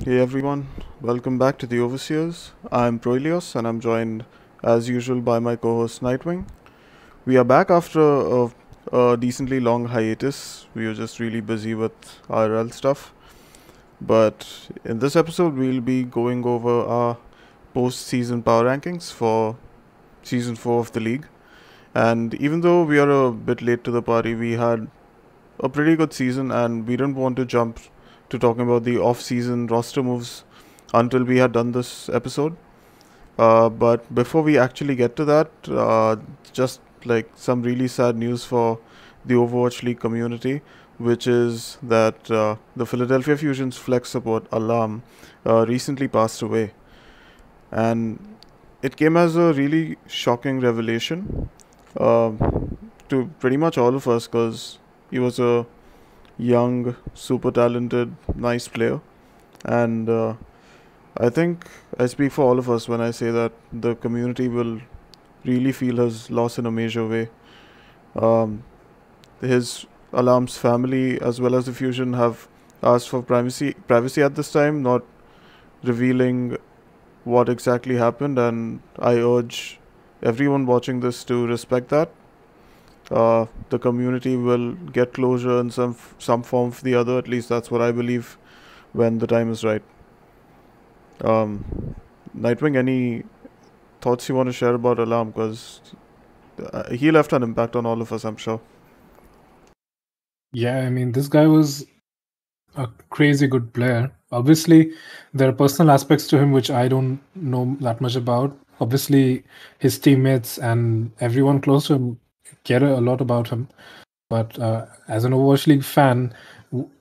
Hey everyone, welcome back to the Overseers. I'm Proilios and I'm joined as usual by my co host Nightwing. We are back after a decently long hiatus. We were just really busy with IRL stuff. But in this episode, we'll be going over our post season power rankings for season 4 of the league. And even though we are a bit late to the party, we had a pretty good season and we didn't want to jump to talking about the off-season roster moves until we had done this episode. But before we actually get to that, just like some really sad news for the Overwatch League community, which is that the Philadelphia Fusion's flex support Alarm recently passed away. And it came as a really shocking revelation uh, to pretty much all of us because he was a young, super talented, nice player. And I think I speak for all of us when I say that the community will really feel his loss in a major way. Um, his Alarm's family, as well as the Fusion, have asked for privacy at this time, not revealing what exactly happened, and I urge everyone watching this to respect that. The community will get closure in some form or the other. At least that's what I believe when the time is right. Nightwing, any thoughts you want to share about Alarm? Because he left an impact on all of us, I'm sure. Yeah, I mean, this guy was a crazy good player. Obviously, there are personal aspects to him which I don't know that much about. Obviously, his teammates and everyone close to him care a lot about him. But as an Overwatch League fan,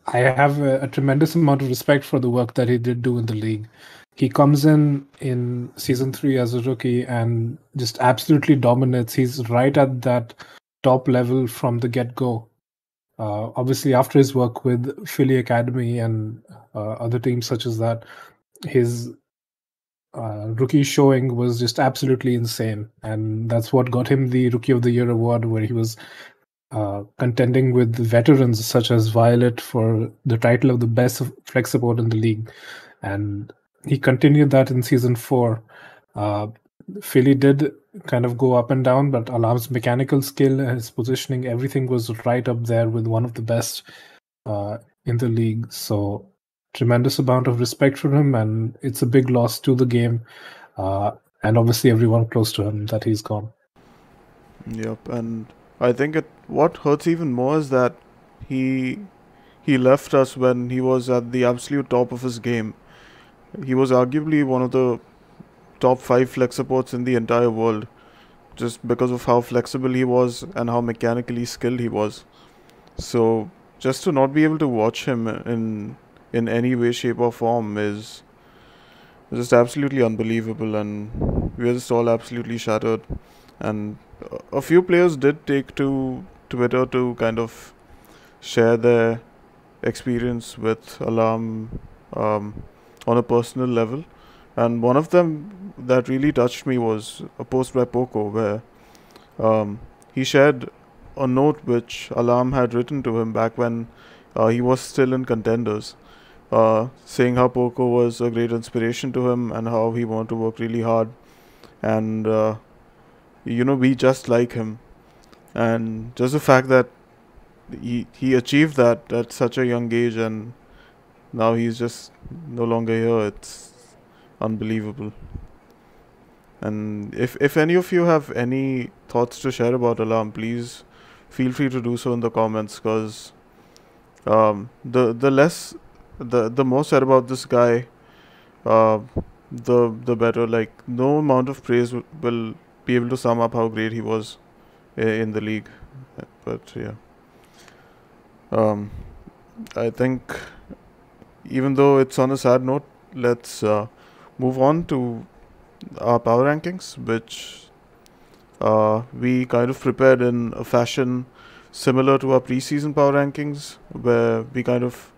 I have a tremendous amount of respect for the work that he did do in the league. He comes in season 3 as a rookie and just absolutely dominates. He's right at that top level from the get-go. Obviously, after his work with Philly Academy and other teams such as that, his rookie showing was just absolutely insane. And that's what got him the Rookie of the Year award, where he was contending with veterans such as Violet for the title of the best flex support in the league. And he continued that in season 4. Philly did kind of go up and down, but Alarm's mechanical skill, his positioning, everything was right up there with one of the best in the league. So tremendous amount of respect for him, and it's a big loss to the game, and obviously everyone close to him that he's gone. Yep, and I think what hurts even more is that he he left us when he was at the absolute top of his game. He was arguably one of the top 5 flex supports in the entire world, just because of how flexible he was and how mechanically skilled he was. So just to not be able to watch him in any way, shape, or form is just absolutely unbelievable, and we're just all absolutely shattered. And a few players did take to Twitter to kind of share their experience with Alarm on a personal level. And one of them that really touched me was a post by Poco where he shared a note which Alarm had written to him back when he was still in Contenders, saying how Poco was a great inspiration to him and how he wanted to work really hard and be just like him. And just the fact that he achieved that at such a young age and now he's just no longer here, it's unbelievable. And if any of you have any thoughts to share about Alarm, please feel free to do so in the comments, because the more said about this guy, uh, the better. Like, no amount of praise will be able to sum up how great he was in the league. But yeah, um, I think even though it's on a sad note, let's move on to our power rankings, which we kind of prepared in a fashion similar to our preseason power rankings, where we kind of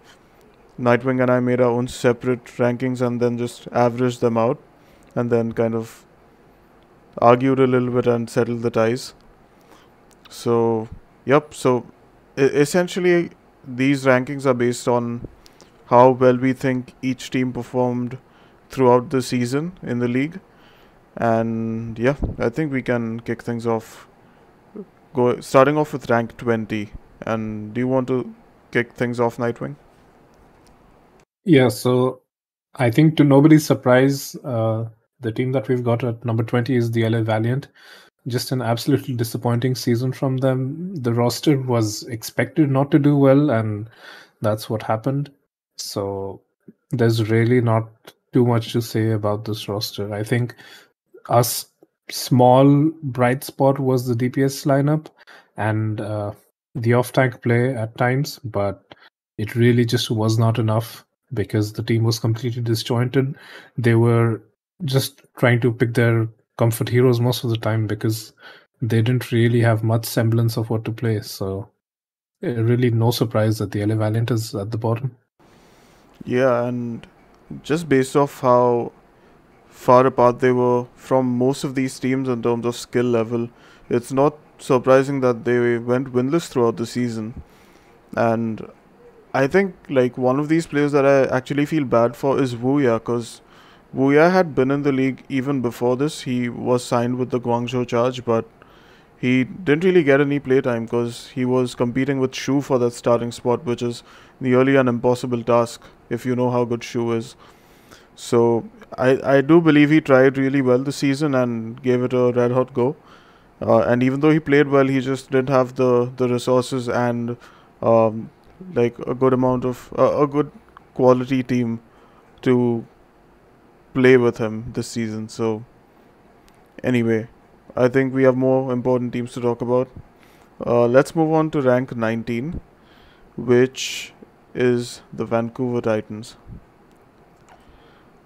Nightwing and I made our own separate rankings and then just averaged them out, and then kind of argued a little bit and settled the ties. So, yep. So essentially, these rankings are based on how well we think each team performed throughout the season in the league. And yeah, I think we can kick things off. Starting off with rank 20. And do you want to kick things off, Nightwing? Yeah, so I think to nobody's surprise, the team that we've got at number 20 is the LA Valiant. Just an absolutely disappointing season from them. The roster was expected not to do well, and that's what happened. So there's really not too much to say about this roster. I think a small bright spot was the DPS lineup and the off-tank play at times, but it really just was not enough because the team was completely disjointed. They were just trying to pick their comfort heroes most of the time because they didn't really have much semblance of what to play. So really no surprise that the LA Valiant is at the bottom. Yeah, and just based off how far apart they were from most of these teams in terms of skill level, it's not surprising that they went winless throughout the season. And I think like one of these players that I actually feel bad for is Wuya, because Wuya had been in the league even before this. He was signed with the Guangzhou Charge, but he didn't really get any playtime because he was competing with Shu for that starting spot, which is nearly an impossible task if you know how good Shu is. So I do believe he tried really well this season and gave it a red hot go. And even though he played well, he just didn't have the resources and um, like a good amount of a good quality team to play with him this season. So anyway, I think we have more important teams to talk about. Let's move on to rank 19, which is the Vancouver Titans.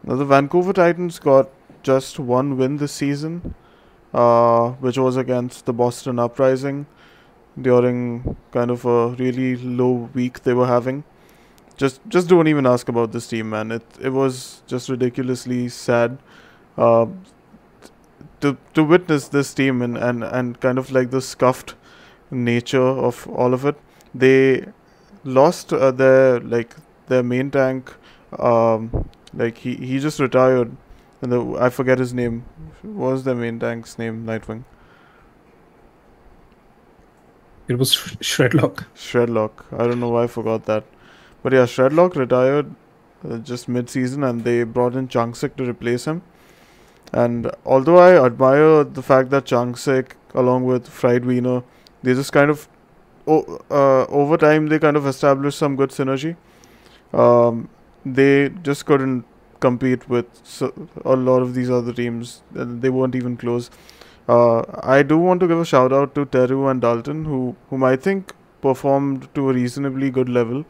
Now, the Vancouver Titans got just one win this season, which was against the Boston Uprising during kind of a really low week they were having. Just don't even ask about this team, man. It was just ridiculously sad. Uh, to witness this team and kind of like the scuffed nature of all of it. They lost their main tank. Like he just retired, and I forget his name. What was their main tank's name? Nightwing. It was Shredlock. Shredlock. I don't know why I forgot that, but yeah, Shredlock retired just mid-season, and they brought in Changsik to replace him. And although I admire the fact that Changsik, along with Fried Wiener, they just kind of, over time, they kind of established some good synergy. They just couldn't compete with a lot of these other teams. They weren't even close. I do want to give a shout out to Teru and Dalton, whom I think performed to a reasonably good level.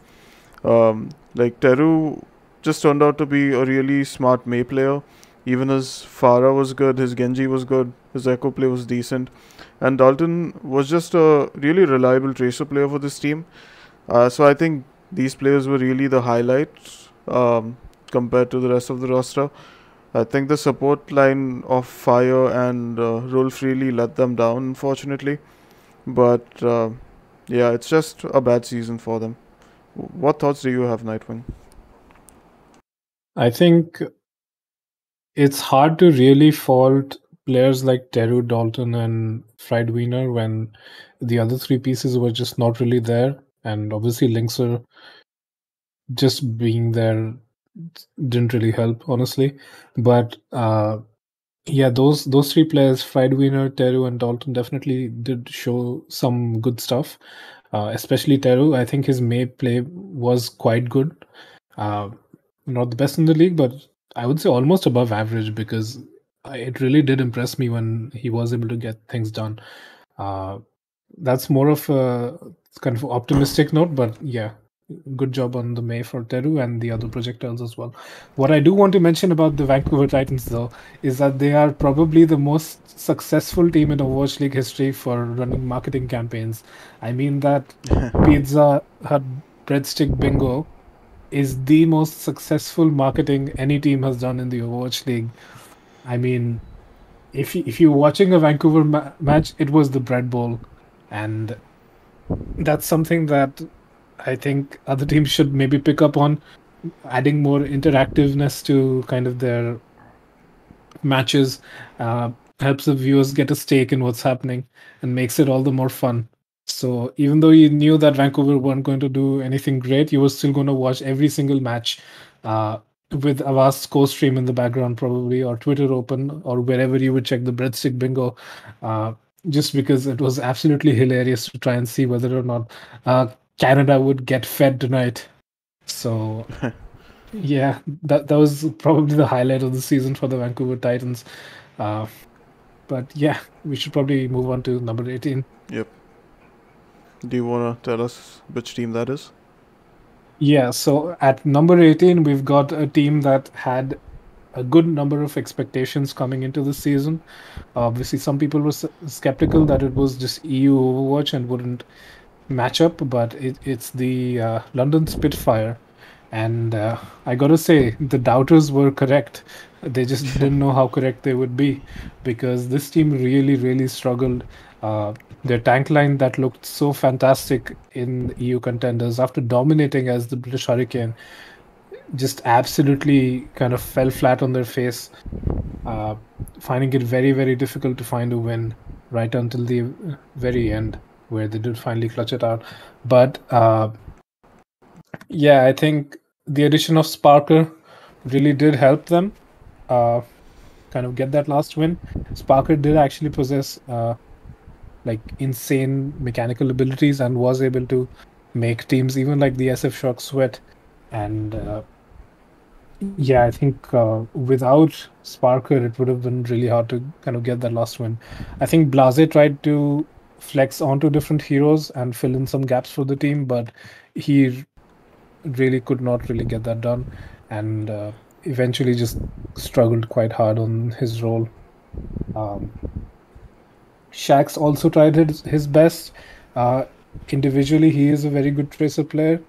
Like Teru just turned out to be a really smart Mei player. Even his Pharah was good, his Genji was good, his Echo play was decent, and Dalton was just a really reliable Tracer player for this team. So I think these players were really the highlights compared to the rest of the roster. I think the support line of Fire and Rolf really let them down, unfortunately. But yeah, it's just a bad season for them. What thoughts do you have, Nightwing? I think it's hard to really fault players like Teru, Dalton, and Fried Wiener when the other three pieces were just not really there. And obviously, Linkser just being there didn't really help, honestly. But yeah, those three players, Fried Wiener, Teru, and Dalton, definitely did show some good stuff. Especially Teru, I think his May play was quite good. Not the best in the league, but I would say almost above average because it really did impress me when he was able to get things done. That's more of a kind of optimistic note, but yeah, good job on the May for Teru and the other projectiles as well. What I do want to mention about the Vancouver Titans, though, is that they are probably the most successful team in Overwatch League history for running marketing campaigns. I mean that Pizza Hut Breadstick Bingo is the most successful marketing any team has done in the Overwatch League. I mean, if you're watching a Vancouver match, it was the Bread Bowl, and that's something that I think other teams should maybe pick up on. adding more interactiveness to kind of their matches, uh, helps the viewers get a stake in what's happening and makes it all the more fun. So even though you knew that Vancouver weren't going to do anything great, you were still going to watch every single match, uh, with a vast score stream in the background, probably, or Twitter open, or wherever you would check the breadstick bingo, uh, just because it was absolutely hilarious to try and see whether or not Canada would get fed tonight. So yeah, that was probably the highlight of the season for the Vancouver Titans. Uh, but yeah, we should probably move on to number 18. Yep. Do you want to tell us which team that is? Yeah, so at number 18, we've got a team that had a good number of expectations coming into the season. Obviously, some people were skeptical that it was just EU Overwatch and wouldn't match up, but it's the London Spitfire. And I gotta say, the doubters were correct. They just didn't know how correct they would be, because this team really, really struggled. Their tank line that looked so fantastic in EU contenders after dominating as the British Hurricane just absolutely kind of fell flat on their face, uh, finding it very, very difficult to find a win right until the very end, where they did finally clutch it out. But yeah, I think the addition of Sparker really did help them uh, kind of get that last win. Sparker did actually possess like insane mechanical abilities and was able to make teams even like the SF Shock sweat. And yeah, I think without Sparker, it would have been really hard to kind of get that last win. I think Blase tried to flex onto different heroes and fill in some gaps for the team, but he really could not really get that done, and eventually just struggled quite hard on his role. Um, Shax also tried his best. Uh, Individually, he is a very good tracer player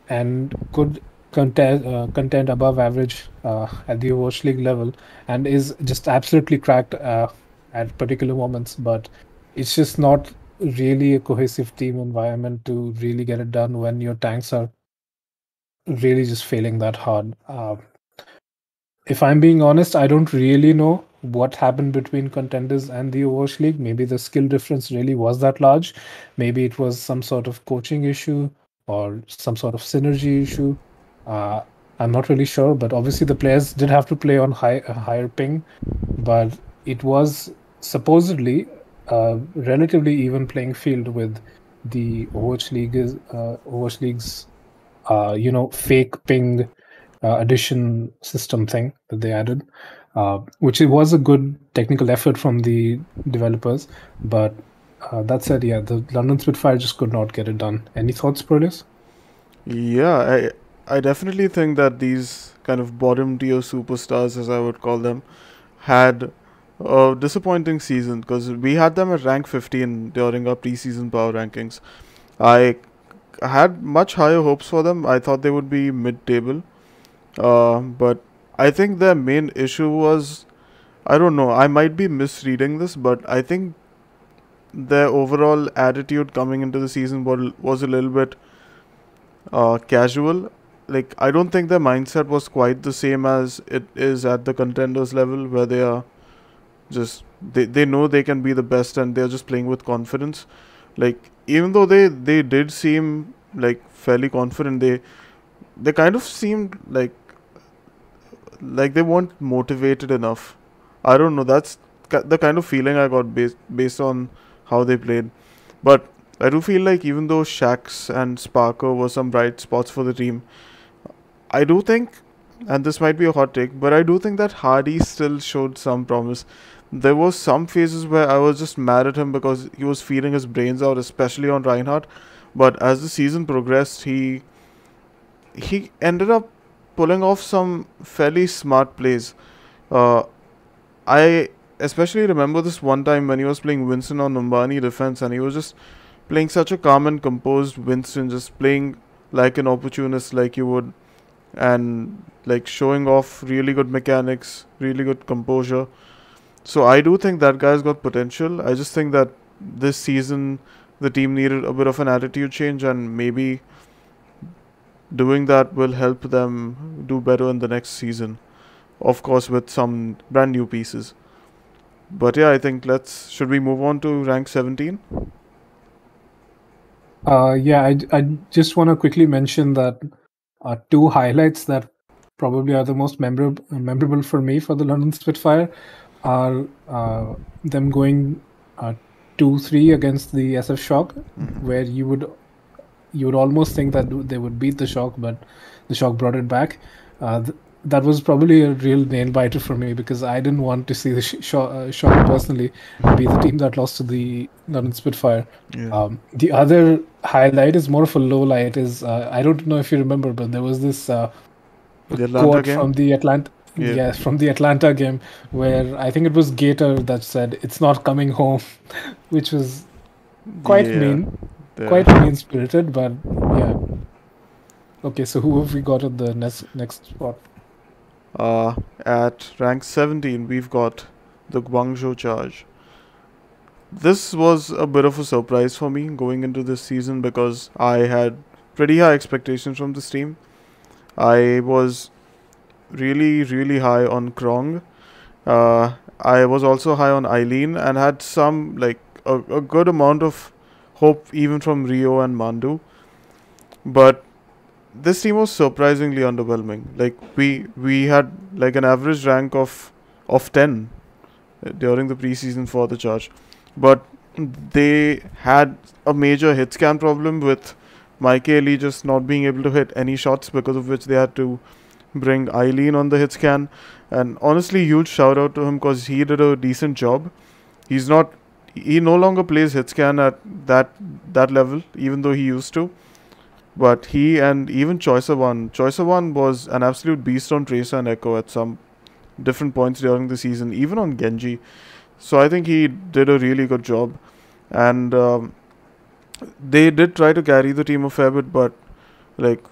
and could contend above average at the Overwatch League level, and is just absolutely cracked at particular moments. But it's just not really a cohesive team environment to really get it done when your tanks are really just failing that hard. If I'm being honest, I don't really know what happened between contenders and the Overwatch League. Maybe the skill difference really was that large. Maybe it was some sort of coaching issue or some sort of synergy issue. Uh, I'm not really sure, but obviously the players did have to play on a higher ping, but it was supposedly a relatively even playing field with the Overwatch League's fake ping addition system thing that they added, which it was a good technical effort from the developers. But that said, yeah, the London Spitfire just could not get it done. Any thoughts, Proteus? Yeah, I definitely think that these kind of bottom tier superstars, as I would call them, had a disappointing season because we had them at rank 15 during our preseason power rankings. I had much higher hopes for them. I thought they would be mid-table, but I think their main issue was, I don't know, I might be misreading this, but I think their overall attitude coming into the season was a little bit casual. Like, I don't think their mindset was quite the same as it is at the contenders level, where they are just they know they can be the best and they're just playing with confidence. Like, even though they did seem like fairly confident, they kind of seemed like they weren't motivated enough. I don't know. That's the kind of feeling I got based on how they played. But I do feel like even though Shax and Sparker were some bright spots for the team, I do think, and this might be a hot take, but I do think that Hardy still showed some promise. There was some phases where I was just mad at him because he was feeding his brains out, especially on Reinhardt. But as the season progressed, he ended up pulling off some fairly smart plays. Uh, I especially remember this one time when he was playing Winston on Numbani defense, and he was just playing such a calm and composed Winston, just playing like an opportunist, like you would, and like showing off really good mechanics, really good composure. So I do think that guy's got potential. I just think that this season the team needed a bit of an attitude change, and maybe doing that will help them do better in the next season. Of course, with some brand new pieces. But yeah, I think should we move on to rank 17? Yeah, I just want to quickly mention that two highlights that probably are the most memorable for me for the London Spitfire are them going 2-3 against the SF Shock, where you would almost think that they would beat the Shock, but the Shock brought it back. That was probably a real nail biter for me because I didn't want to see the Shock personally be the team that lost to the London Spitfire. Yeah. The other highlight is more of a low light. Is I don't know if you remember, but there was this The Atlanta quote game? from the Atlanta. Yeah. Yeah, from the Atlanta game where I think it was Gator that said it's not coming home, which was quite Yeah. mean, The, quite mean spirited, but yeah. Okay, so who have we got at the next spot? at rank 17, we've got the Guangzhou Charge. This was a bit of a surprise for me going into this season because I had pretty high expectations from this team. I was really, really high on Krong. I was also high on Eileen and had some, like, a good amount of hope even from Rio and Mandu. But this team was surprisingly underwhelming. Like, we had like an average rank of 10 during the preseason for the Charge, but they had a major hit scan problem with Mike Lee just not being able to hit any shots, because of which they had to bring Eileen on the hit scan. And honestly, huge shout out to him because he did a decent job. He's not he no longer plays hit scan at that level, even though he used to. But he and even Choicer One was an absolute beast on Tracer and Echo at some different points during the season, even on Genji. So I think he did a really good job, and they did try to carry the team a fair bit, but like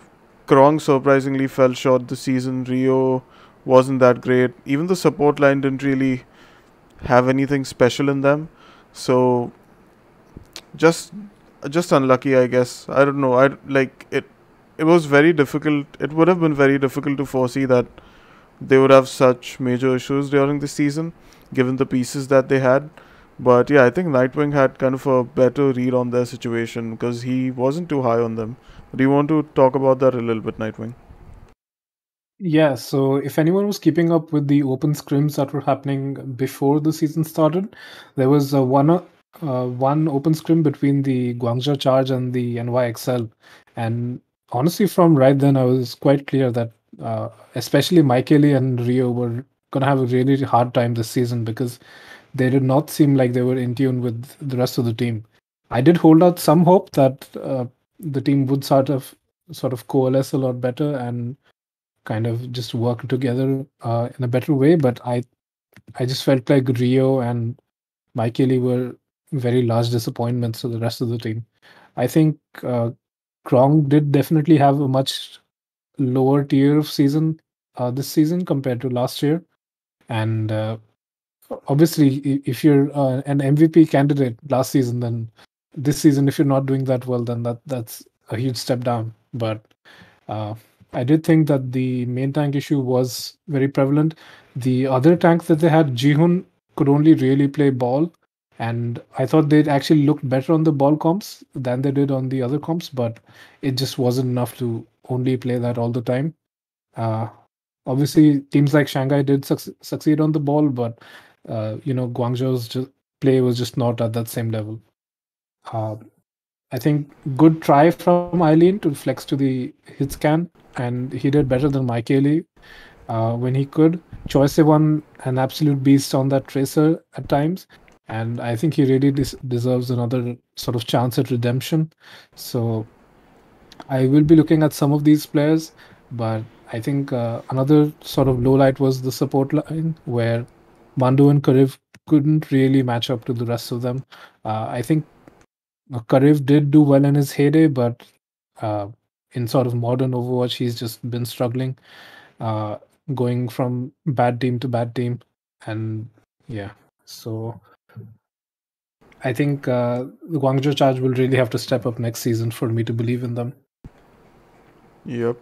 Krong surprisingly fell short this season. Rio wasn't that great. Even the support line didn't really have anything special in them. So just just unlucky, I guess. I don't know. I like it. It was very difficult. It would have been very difficult to foresee that they would have such major issues during the season, given the pieces that they had. But yeah, I think Nightwing had kind of a better read on their situation because he wasn't too high on them. Do you want to talk about that a little bit, Nightwing? Yeah, so if anyone was keeping up with the open scrims that were happening before the season started, there was one open scrim between the Guangzhou Charge and the NYXL, and honestly, from right then, I was quite clear that especially Michaeli and Rio were gonna have a really hard time this season because they did not seem like they were in tune with the rest of the team. I did hold out some hope that the team would sort of coalesce a lot better and kind of just work together in a better way. But I just felt like Rio and Michaeli were very large disappointments to the rest of the team. I think Krong did definitely have a much lower tier of season this season compared to last year. And obviously, if you're an MVP candidate last season, then this season, if you're not doing that well, then that's a huge step down. But uh, I did think that the main tank issue was very prevalent. The other tanks that they had, Jihun could only really play ball, and I thought they'd actually looked better on the ball comps than they did on the other comps, but it just wasn't enough to only play that all the time. Uh, Obviously, teams like Shanghai did succeed on the ball, but Guangzhou's play was just not at that same level. Uh, I think good try from Eileen to flex to the hit scan, and he did better than Mike Ailey when he could. Choice won an absolute beast on that tracer at times, and I think he really deserves another sort of chance at redemption. So I will be looking at some of these players, but I think another sort of low light was the support line where Mandu and Kariv couldn't really match up to the rest of them. I think Kariv did do well in his heyday, but uh, in sort of modern Overwatch, he's just been struggling, uh, going from bad team to bad team, and yeah. So I think the Guangzhou Charge will really have to step up next season for me to believe in them. Yep.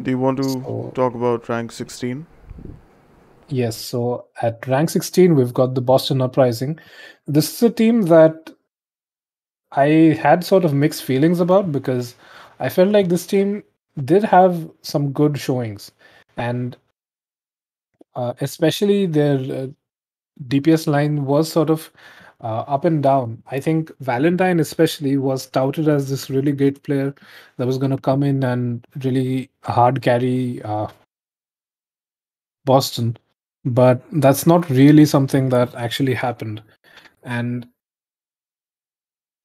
Do you want to So talk about rank 16? yes, so at rank 16, we've got the Boston Uprising. This is a team that I had sort of mixed feelings about because I felt like this team did have some good showings, and especially their DPS line was sort of up and down. I think Valentine, especially, was touted as this really great player that was going to come in and really hard carry Boston, but that's not really something that actually happened. And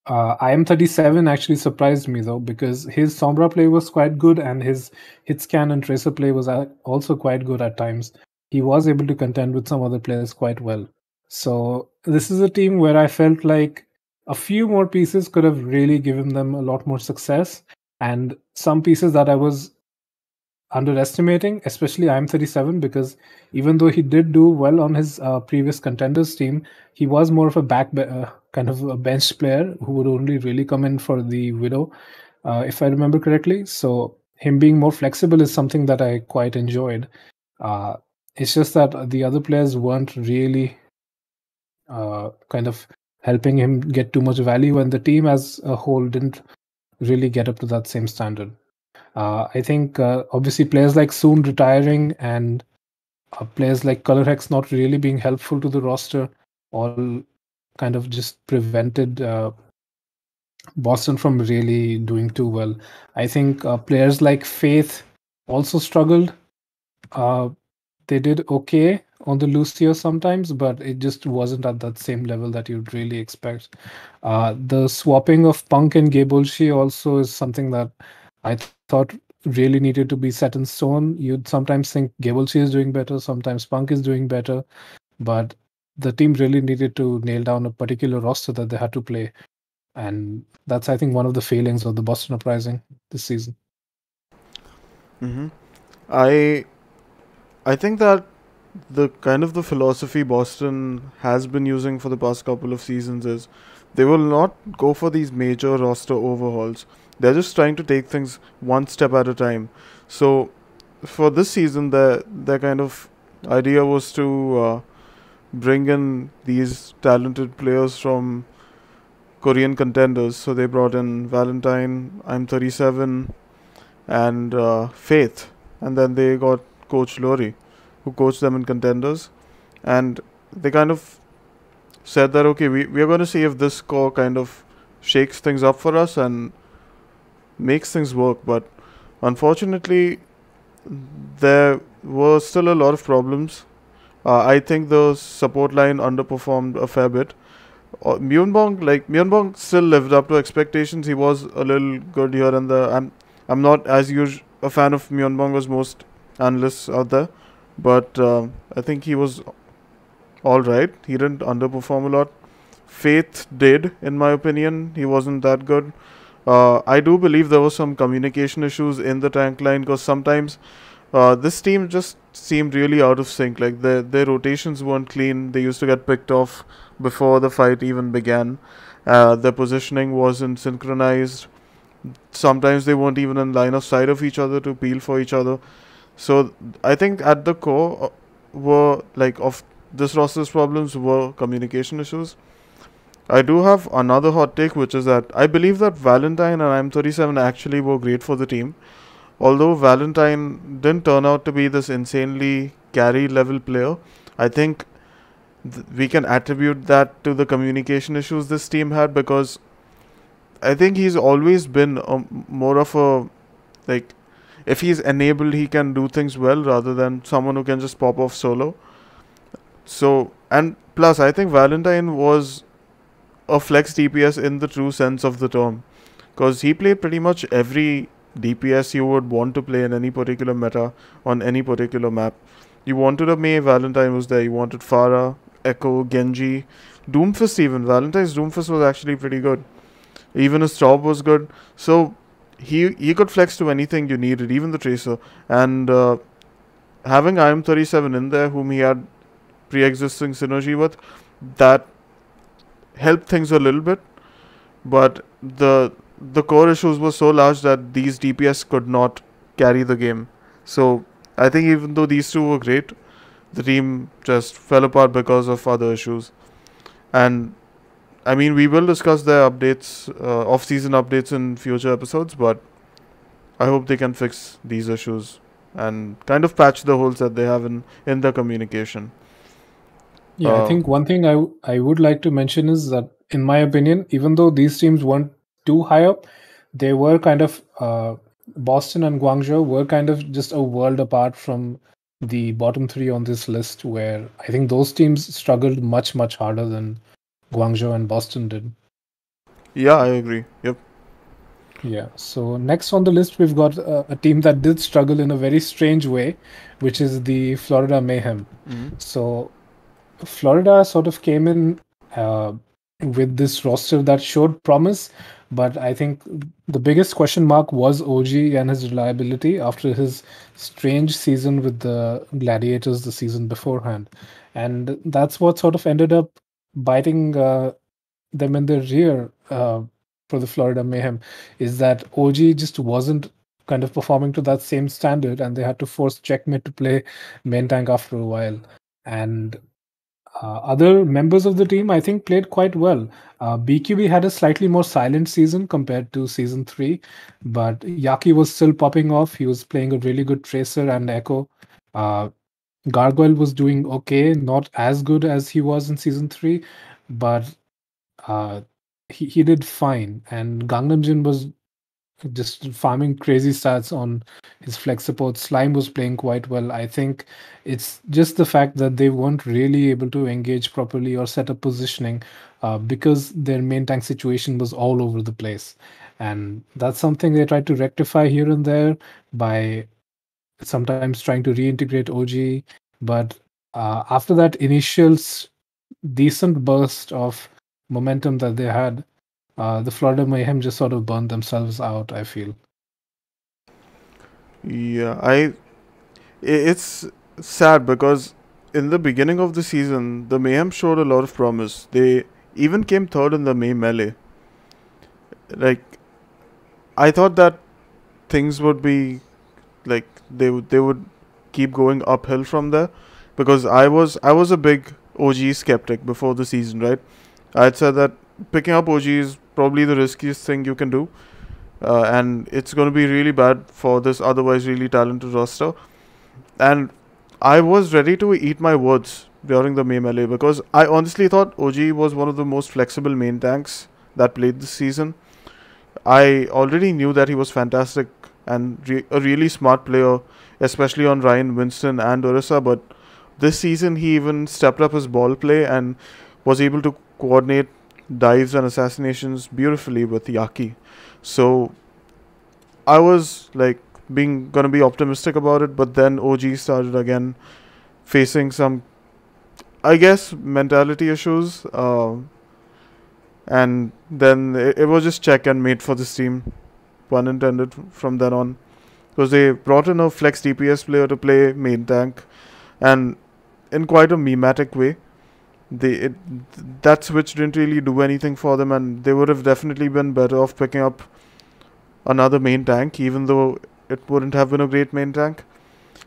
IM37 actually surprised me though because his Sombra play was quite good and his hit scan and tracer play was also quite good at times. He was able to contend with some other players quite well. So this is a team where I felt like a few more pieces could have really given them a lot more success, and some pieces that I was underestimating, especially IM37, because even though he did do well on his previous contenders team, he was more of a kind of a bench player who would only really come in for the Widow, if I remember correctly. So him being more flexible is something that I quite enjoyed. Uh, it's just that the other players weren't really kind of helping him get too much value, and the team as a whole didn't really get up to that same standard. I think obviously players like Soon retiring and players like Color Hex not really being helpful to the roster all kind of just prevented Boston from really doing too well. I think players like Faith also struggled. Uh, they did okay on the Lucio sometimes, but it just wasn't at that same level that you'd really expect. The swapping of Punk and Gabolshi also is something that I thought really needed to be set in stone. You'd sometimes think Gabolshi is doing better, sometimes Punk is doing better, but the team really needed to nail down a particular roster that they had to play. And that's, I think, one of the failings of the Boston Uprising this season. Mm-hmm. I I think that the kind of the philosophy Boston has been using for the past couple of seasons is they will not go for these major roster overhauls. They're just trying to take things one step at a time. So for this season, their kind of idea was to bring in these talented players from Korean contenders. So they brought in Valentine, I'm37, and Faith, and then they got Coach Lori, who coached them in contenders, and they kind of said that okay, we are going to see if this core kind of shakes things up for us and makes things work. But unfortunately, there were still a lot of problems. I think the support line underperformed a fair bit. Myunbong still lived up to expectations. He was a little good here and there. I'm not as usual a fan of Myunbong as most analysts out there, but I think he was all right. He didn't underperform a lot. Faith did, in my opinion. He wasn't that good. I do believe there was some communication issues in the tank line because sometimes this team just seemed really out of sync. Like their rotations weren't clean. They used to get picked off before the fight even began. Their positioning wasn't synchronized. Sometimes they weren't even in line of sight of each other to peel for each other. So I think at the core were like of this roster's problems were communication issues. I do have another hot take, which is that I believe that Valentine and I'm37 actually were great for the team. Although Valentine didn't turn out to be this insanely carry level player, I think we can attribute that to the communication issues this team had because I think he's always been more of a like if he's enabled he can do things well rather than someone who can just pop off solo. So and plus I think Valentine was a flex DPS in the true sense of the term because he played pretty much every DPS you would want to play in any particular meta on any particular map. You wanted a Mei, Valentine was there. You wanted Pharah, Echo, Genji, Doomfist even. Valentine's Doomfist was actually pretty good. Even his job was good. So he could flex to anything you needed, even the Tracer. And having IM37 in there, whom he had pre-existing synergy with, that helped things a little bit. But the core issues were so large that these DPS could not carry the game. So I think even though these two were great, the team just fell apart because of other issues. And I mean, we will discuss their updates, off-season updates in future episodes, but I hope they can fix these issues and kind of patch the holes that they have in their communication. Yeah, I Uh, think one thing I would like to mention is that, in my opinion, even though these teams weren't too high up, they were kind of Boston and Guangzhou were kind of just a world apart from the bottom three on this list, where I think those teams struggled much harder than Guangzhou and Boston did. yeah, I agree. Yep. Yeah. So next on the list, we've got a team that did struggle in a very strange way, which is the Florida Mayhem. Hmm. So Florida sort of came in uh, with this roster that showed promise, but I think the biggest question mark was OG and his reliability after his strange season with the Gladiators the season beforehand. And that's what sort of ended up biting them in the rear for the Florida Mayhem, is that OG just wasn't kind of performing to that same standard, and they had to force Checkmate to play main tank after a while. And other members of the team, I think, played quite well. BQB had a slightly more silent season compared to season three, but Yaki was still popping off. He was playing a really good Tracer and Echo. Uh, Gargoyle was doing okay, not as good as he was in season three, but he did fine. And Gangnam Jin was just farming crazy stats on his flex support. Slime was playing quite well. I think it's just the fact that they weren't really able to engage properly or set up positioning because their main tank situation was all over the place. And that's something they tried to rectify here and there by sometimes trying to reintegrate OG. But after that initial decent burst of momentum that they had, the Florida Mayhem just sort of burned themselves out, I feel. Yeah, it's sad because in the beginning of the season, the Mayhem showed a lot of promise. They even came third in the May melee. Like I thought that things would be like they would keep going uphill from there because I was a big OG skeptic before the season, right? I'd said that picking up OG is probably the riskiest thing you can do, and it's going to be really bad for this otherwise really talented roster. And I was ready to eat my words during the May melee because I honestly thought OG was one of the most flexible main tanks that played this season. I already knew that he was fantastic and a really smart player, especially on Ryan, Winston, and Orisa. But this season, he even stepped up his ball play and was able to coordinate dives and assassinations beautifully with Yaki. So I was like being gonna be optimistic about it, but then OG started again facing some, I guess, mentality issues. And then it was just check and mate for this team, pun intended, from then on. Because they brought in a flex DPS player to play main tank, and in quite a mematic way. That switch didn't really do anything for them, and they would have definitely been better off picking up another main tank, even though it wouldn't have been a great main tank.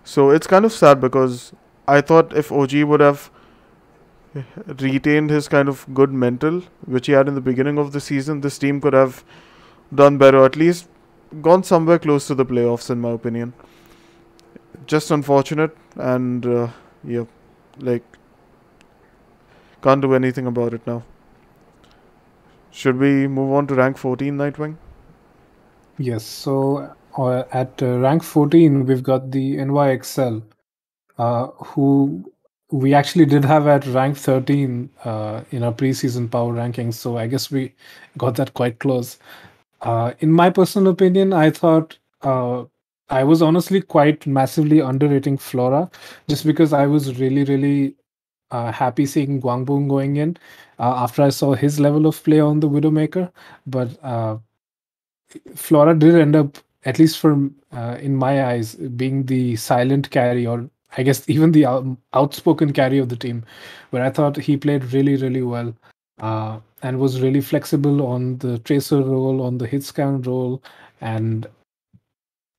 So it's kind of sad because I thought if OG would have retained his kind of good mental, which he had in the beginning of the season, this team could have done better, at least gone somewhere close to the playoffs, in my opinion. Just unfortunate, and yeah, like, can't do anything about it now. Should we move on to rank 14, Nightwing? Yes, so at rank 14, we've got the NYXL, who we actually did have at rank 13 in our preseason power rankings. So I guess we got that quite close. In my personal opinion, I thought I was honestly quite massively underrating Flora just because I was really happy seeing Guangbong going in after I saw his level of play on the Widowmaker. But Flora did end up, at least from in my eyes, being the silent carry, or I guess even the outspoken carry of the team, where I thought he played really well and was really flexible on the tracer role, on the hit scan role, and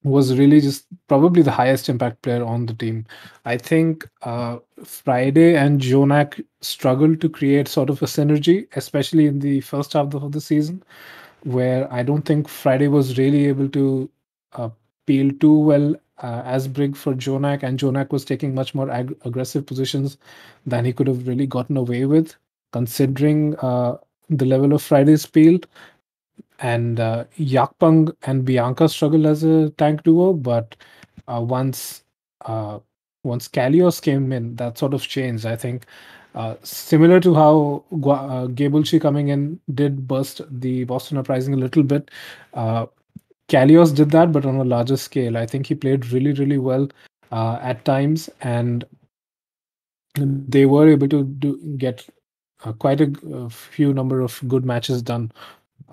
was really just probably the highest impact player on the team. I think Friday and Jonak struggled to create sort of a synergy, especially in the first half of the season, where I don't think Friday was really able to uh, peel too well as Brig for Jonak, and Jonak was taking much more aggressive positions than he could have really gotten away with, considering the level of Friday's peel. And Yakpang and Bianca struggled as a tank duo, but uh, once uh, once Kalios came in, that sort of changed. I think similar to how Gabelchi coming in did burst the Boston Uprising a little bit. Uh, Kalios did that, but on a larger scale. I think he played really, really well at times, and they were able to get quite a few number of good matches done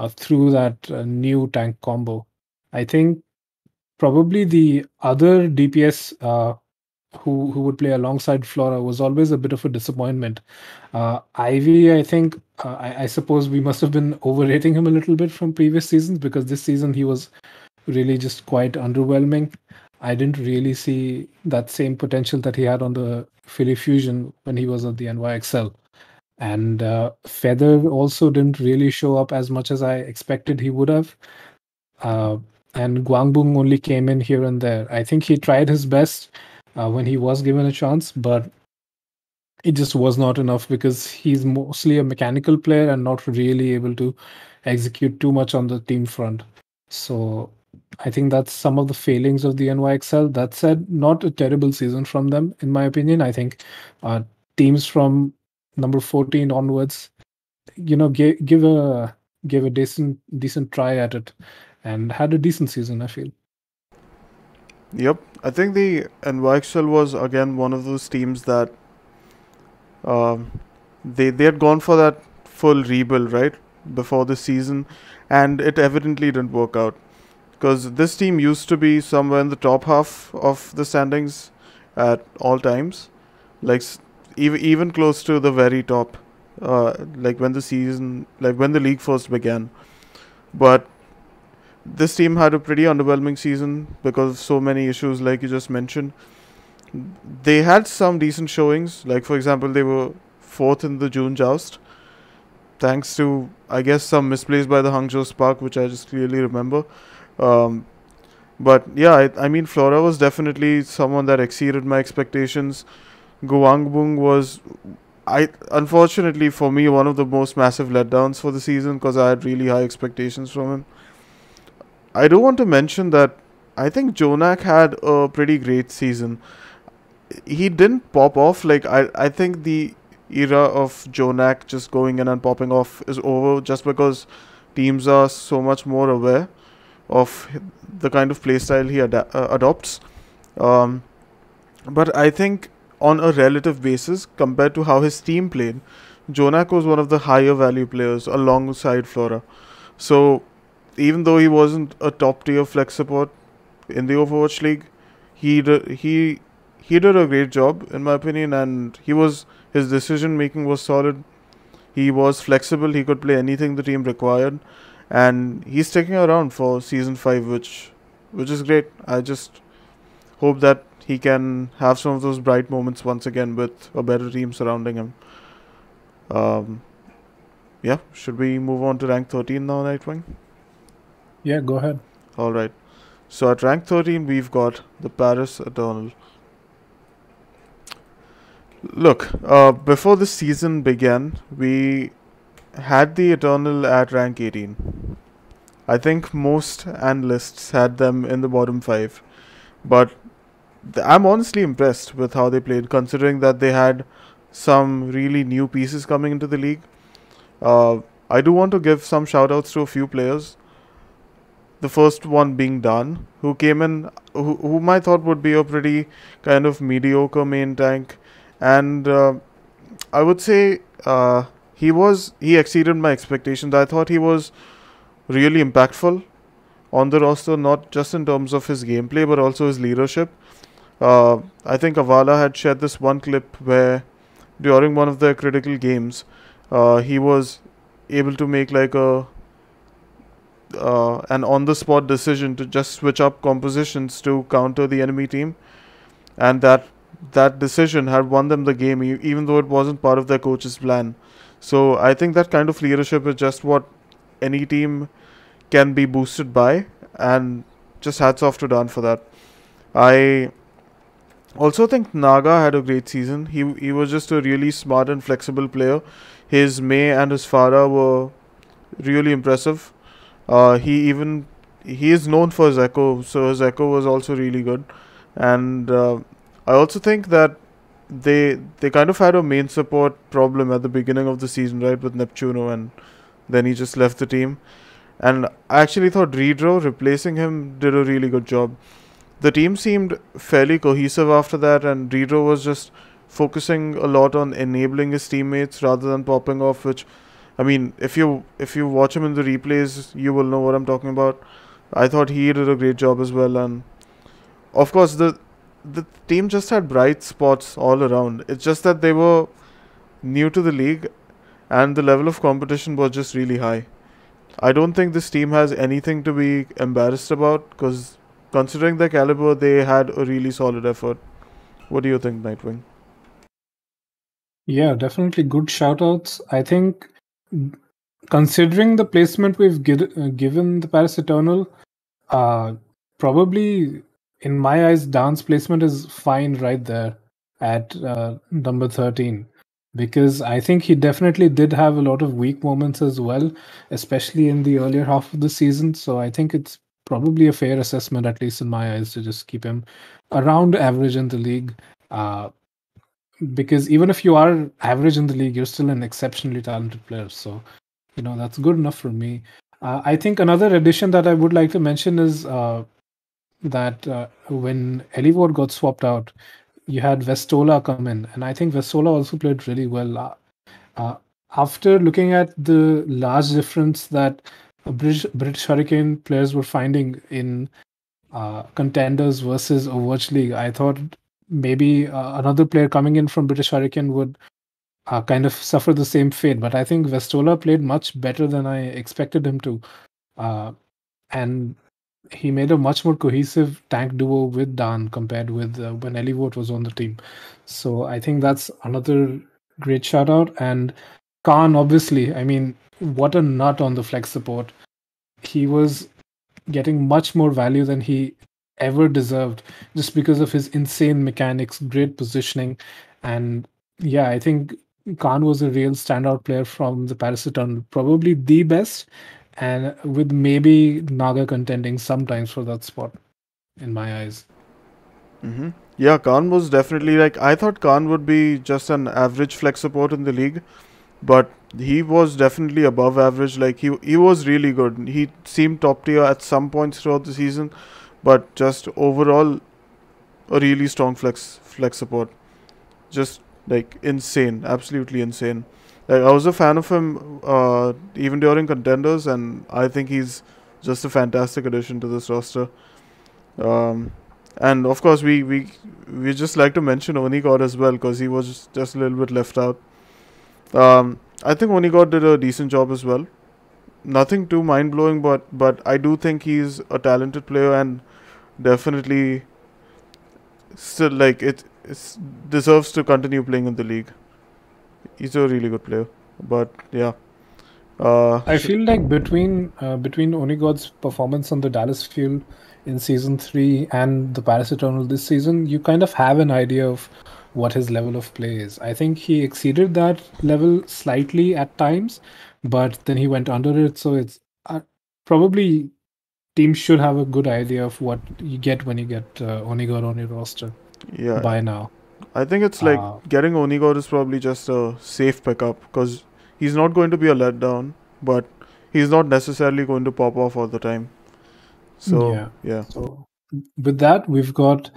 through that new tank combo. I think probably the other DPS who would play alongside Flora was always a bit of a disappointment. Ivy, I think, I suppose we must have been overrating him a little bit from previous seasons, because this season he was really just quite underwhelming. I didn't really see that same potential that he had on the Philly Fusion when he was at the NYXL. And Feather also didn't really show up as much as I expected he would have. Uh, and Guangbong only came in here and there. I think he tried his best when he was given a chance, but it just was not enough because he's mostly a mechanical player and not really able to execute too much on the team front. So I think that's some of the failings of the NYXL. That said, not a terrible season from them, in my opinion. I think uh, teams from number 14 onwards, give a decent try at it, and had a decent season, I feel. Yep, I think the NYXL was again one of those teams that um, they had gone for that full rebuild right before the season, and it evidently didn't work out because this team used to be somewhere in the top half of the standings at all times, like even close to the very top, like when the league first began. But this team had a pretty underwhelming season because of so many issues, like you just mentioned. They had some decent showings, like for example, they were fourth in the June Joust, thanks to I guess some misplays by the Hangzhou Spark, which I just clearly remember. Um, but yeah, I mean, Flora was definitely someone that exceeded my expectations. Guangbong was, I unfortunately for me, one of the most massive letdowns for the season because I had really high expectations from him. I do want to mention that I think Jonak had a pretty great season. He didn't pop off. Like I think the era of Jonak just going in and popping off is over just because teams are so much more aware of the kind of playstyle he adopts. Um, but I think on a relative basis, compared to how his team played, Jonak was one of the higher value players alongside Flora. So even though he wasn't a top tier flex support in the Overwatch League, he did, he he did a great job in my opinion, and his decision making was solid. He was flexible. He could play anything the team required, and he's sticking around for season 5, which is great. I just hope that he can have some of those bright moments once again with a better team surrounding him. Um, yeah, should we move on to rank 13 now, Nightwing? Yeah, go ahead. All right. So at rank 13, we've got the Paris Eternal. Look, before the season began, we had the Eternal at rank 18. I think most analysts had them in the bottom 5. But I'm honestly impressed with how they played, considering that they had some really new pieces coming into the league. I do want to give some shout outs to a few players. The first one being Dan, who came in, whom I thought would be a pretty kind of mediocre main tank, and I would say he exceeded my expectations. I thought he was really impactful on the roster, not just in terms of his gameplay but also his leadership. I think Avala had shared this one clip where during one of their critical games, he was able to make like an on-the-spot decision to just switch up compositions to counter the enemy team, and that decision had won them the game, even though it wasn't part of their coach's plan. So I think that kind of leadership is just what any team can be boosted by, and just hats off to Dan for that. I also think Naga had a great season. He was just a really smart and flexible player. His May and his Farah were really impressive. He is known for his Echo, so his Echo was also really good. And I also think that they kind of had a main support problem at the beginning of the season, right, with Neptuno, and then he just left the team. And I actually thought Redro replacing him did a really good job. The team seemed fairly cohesive after that, and Redro was just focusing a lot on enabling his teammates rather than popping off. Which, I mean, if you watch him in the replays, you will know what I'm talking about. I thought he did a great job as well, and of course the team just had bright spots all around. It's just that they were new to the league, and the level of competition was just really high. I don't think this team has anything to be embarrassed about, because considering their caliber, they had a really solid effort. What do you think, Nightwing? Yeah, definitely good shoutouts. I think, considering the placement we've given the Paris Eternal, probably in my eyes, Dan's placement is fine right there at number 13, because I think he definitely did have a lot of weak moments as well, especially in the earlier half of the season. So I think it's probably a fair assessment, at least in my eyes, to just keep him around average in the league. Uh, because even if you are average in the league, you're still an exceptionally talented player. So, that's good enough for me. I think another addition that I would like to mention is that when Elivor got swapped out, you had Vestola come in, and I think Vestola also played really well. Uh, After looking at the large difference that British Hurricane players were finding in contenders versus Overwatch League, I thought maybe another player coming in from British Hurricane would kind of suffer the same fate. But I think Vestola played much better than I expected him to. And he made a much more cohesive tank duo with Dan compared with when Elivort was on the team. So I think that's another great shout out. And Khan, obviously, I mean, what a nut on the flex support. He was getting much more value than he ever deserved just because of his insane mechanics, great positioning. And yeah, I think Khan was a real standout player from the Paris Eternal, probably the best, and with maybe Naga contending sometimes for that spot in my eyes. Mm-hmm. Yeah, Khan was definitely like, I thought Khan would be just an average flex support in the league, but he was definitely above average. Like he was really good. He seemed top tier at some points throughout the season, but just overall a really strong flex support. Just like insane, absolutely insane. Like I was a fan of him even during contenders, and I think he's just a fantastic addition to this roster. Um, and of course, we just like to mention Onigod as well, because he was just a little bit left out. I think Onigod did a decent job as well. Nothing too mind blowing, but I do think he's a talented player, and definitely still like it deserves to continue playing in the league. He's a really good player, but yeah. I feel like between Onigod's performance on the Dallas Fuel in season 3 and the Paris Eternal this season, you kind of have an idea of what his level of play is. I think he exceeded that level slightly at times, but then he went under it. So it's probably teams should have a good idea of what you get when you get Onigod on your roster Yeah, by now. I think it's like getting Onigod is probably just a safe pickup, because he's not going to be a letdown, but he's not necessarily going to pop off all the time. So yeah. So with that, we've got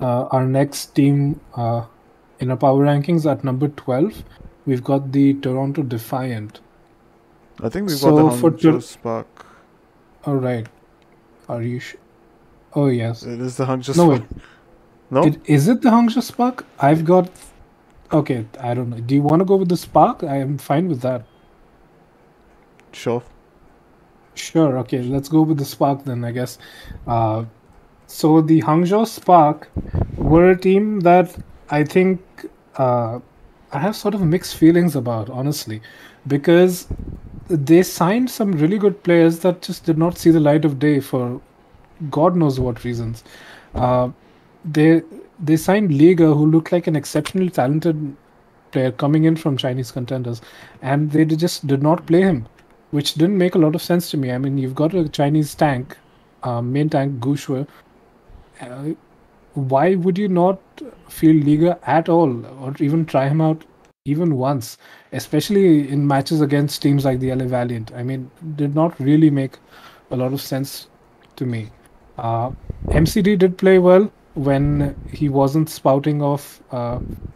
our next team in our power rankings at number 12. We've got the Toronto Defiant. I think we've got the Hangzhou Spark. All right. Are you sure? Oh yes. It is the Hangzhou No, Spark. No? Is it the Hangzhou Spark? I've got... Okay, I don't know. Do you want to go with the Spark? I am fine with that. Sure. Sure. Okay, let's go with the Spark then, I guess. Uh, so the Hangzhou Spark were a team that I think uh, I have sort of mixed feelings about, honestly, because they signed some really good players that just did not see the light of day for God knows what reasons. Uh, they they signed Liga, who looked like an exceptionally talented player coming in from Chinese contenders, and they just did not play him, which didn't make a lot of sense to me. I mean, you've got a Chinese tank, main tank Gu Shui. Uh, why would you not field Liga at all, or even try him out even once, especially in matches against teams like the LA Valiant? I mean, did not really make a lot of sense to me. Uh, MCD did play well when he wasn't spouting off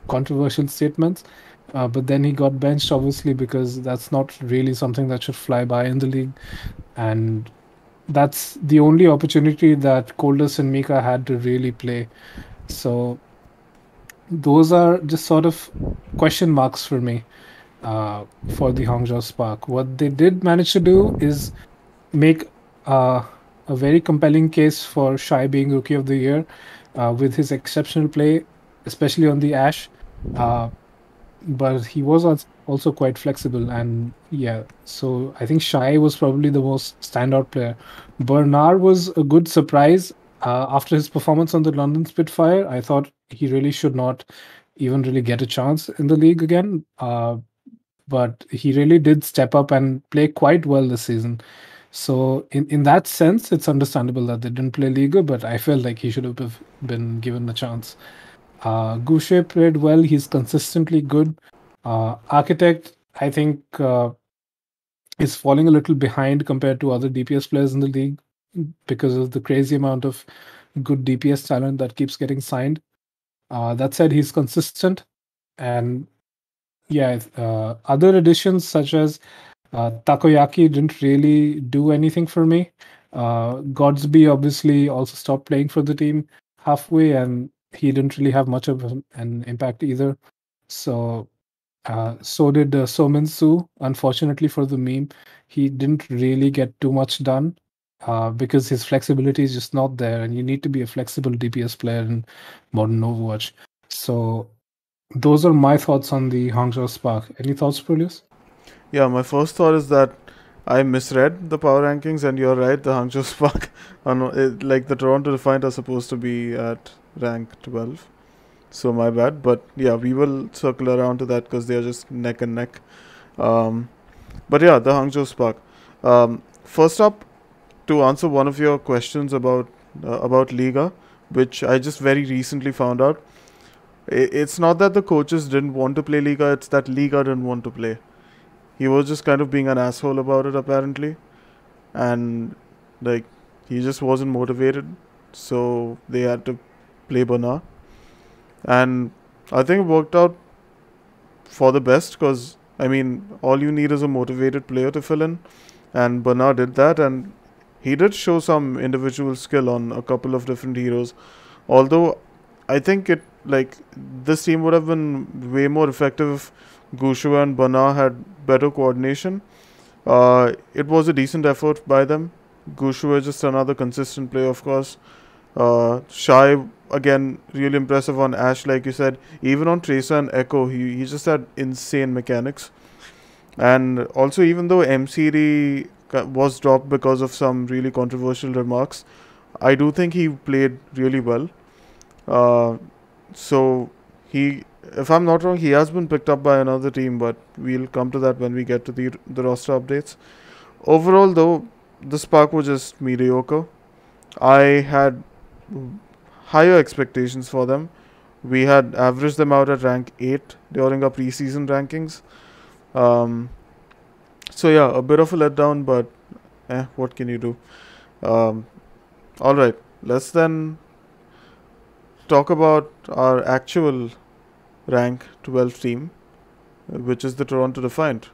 controversial statements, but then he got benched, obviously, because that's not really something that should fly by in the league. And that's the only opportunity that Coldus and Mika had to really play. So those are just sort of question marks for me for the Hangzhou Spark. What they did manage to do is make uh, a very compelling case for Shai being Rookie of the Year with his exceptional play, especially on the Ash. Uh, but he was also quite flexible, and yeah, so I think Shai was probably the most standout player. Bernard was a good surprise after his performance on the London Spitfire. I thought he really should not even really get a chance in the league again, but he really did step up and play quite well this season. So in that sense, it's understandable that they didn't play Liga, but I felt like he should have been given a chance. Goucher played well. He's consistently good. Architect, I think, is falling a little behind compared to other DPS players in the league because of the crazy amount of good DPS talent that keeps getting signed. That said, he's consistent. And yeah, other additions such as Takoyaki didn't really do anything for me. Godsby obviously also stopped playing for the team halfway, and he didn't really have much of an impact either. So, so did Somin Su. Unfortunately for the meme, he didn't really get too much done because his flexibility is just not there, and you need to be a flexible DPS player in modern Overwatch. So, those are my thoughts on the Hangzhou Spark. Any thoughts, Julius? Yeah, my first thought is that I misread the power rankings, and you're right. The Hangzhou Spark, like the Toronto Defiant, are supposed to be at rank 12. So my bad. But yeah, we will circle around to that because they are just neck and neck. Um, but yeah, the Hangzhou Spark. First up, to answer one of your questions about Liga, which I just very recently found out. It's not that the coaches didn't want to play Liga; it's that Liga didn't want to play. He was just kind of being an asshole about it, apparently, and like he just wasn't motivated, so they had to play Bana, and I think it worked out for the best because I mean, all you need is a motivated player to fill in, and Bana did that, and he did show some individual skill on a couple of different heroes. Although I think it like this team would have been way more effective if Gushu and Bana had better coordination. It was a decent effort by them. Gushu is just another consistent player, of course. Shai again really impressive on Ash, like you said. Even on Tracer and Echo, he just had insane mechanics. And also, even though MCD was dropped because of some really controversial remarks, I do think he played really well. Uh, so he, if I'm not wrong, he has been picked up by another team, but we'll come to that when we get to the roster updates. Overall, though, the Spark was just mediocre. I had higher expectations for them. We had averaged them out at rank 8 during our preseason rankings. Um, so yeah, a bit of a letdown, but what can you do? Um, all right, let's then talk about our actual rank 12 team, which is the Toronto Defiant.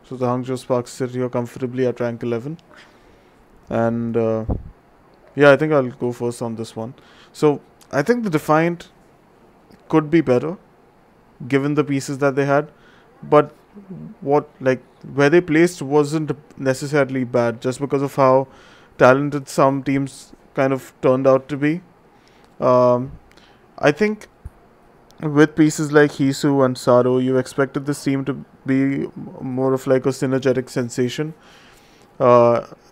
So the Hangzhou Sparks sit here comfortably at rank 11. And yeah, I think I'll go first on this one. So I think the Defiant could be better given the pieces that they had. But what like where they placed wasn't necessarily bad, just because of how talented some teams kind of turned out to be. Um, I think with pieces like Hisu and Saro, you expected this team to be more of like a synergetic sensation,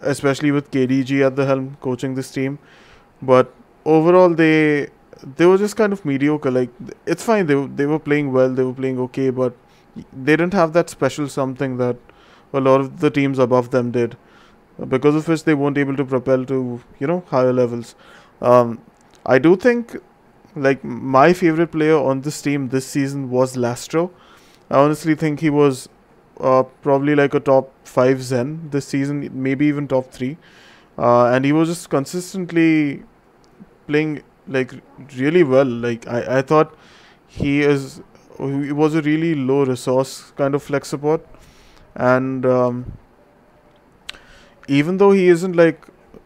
especially with KDG at the helm coaching this team. But overall, they were just kind of mediocre. Like it's fine, they were playing well, they were playing okay, but they didn't have that special something that a lot of the teams above them did, because of which they weren't able to propel to higher levels. Um, I do think like my favorite player on this team this season was Lastro. I honestly think he was probably like a top five Zen this season, maybe even top three, and he was just consistently playing like really well. Like I thought he is he was a really low resource kind of flex support, and even though he isn't like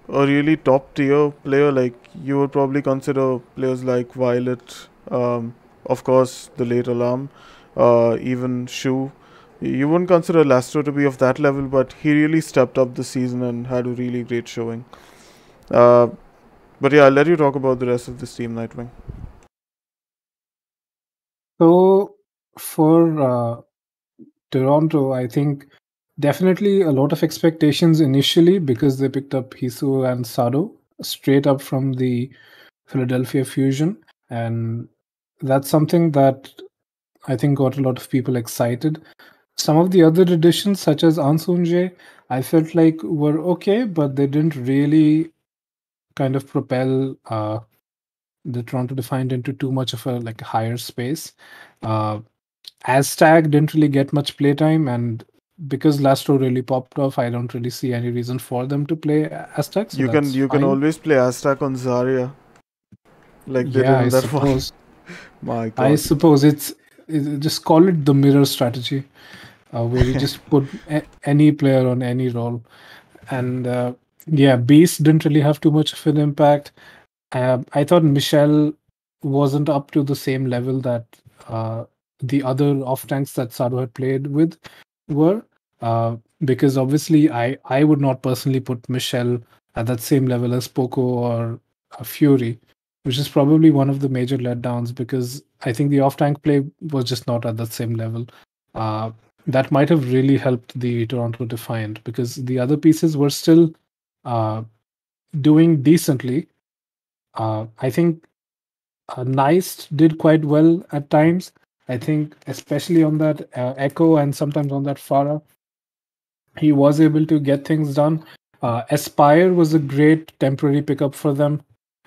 a really top tier player, like you would probably consider players like Violet, of course the late Alarm, even Shu. You wouldn't consider Lastro to be of that level, but he really stepped up this season and had a really great showing. Uh, but yeah, I'll let you talk about the rest of this team, Nightwing. So for Toronto, I think definitely a lot of expectations initially because they picked up Hisu and Sado straight up from the Philadelphia Fusion. And that's something that I think got a lot of people excited. Some of the other additions, such as Ansunje, I felt like were okay, but they didn't really kind of propel the Toronto Defiant into too much of a like higher space. Uh, Aztag didn't really get much playtime, and because Lastro really popped off, I don't really see any reason for them to play Aztag, so You can that's you can fine. always play Aztec on Zarya like they Yeah, did I in that one. suppose. My I God. suppose just call it the mirror strategy, where you just put any player on any role, and yeah, Beast didn't really have too much of an impact. I thought Michelle wasn't up to the same level that uh, the other off tanks that Sado had played with were, because obviously I would not personally put Michelle at that same level as Poco or Fury, which is probably one of the major letdowns because I think the off tank play was just not at that same level. Uh, that might have really helped the Toronto Defiant because the other pieces were still uh, doing decently. I think Nice did quite well at times. I think, especially on that Echo and sometimes on that Farah, he was able to get things done. Aspire was a great temporary pickup for them.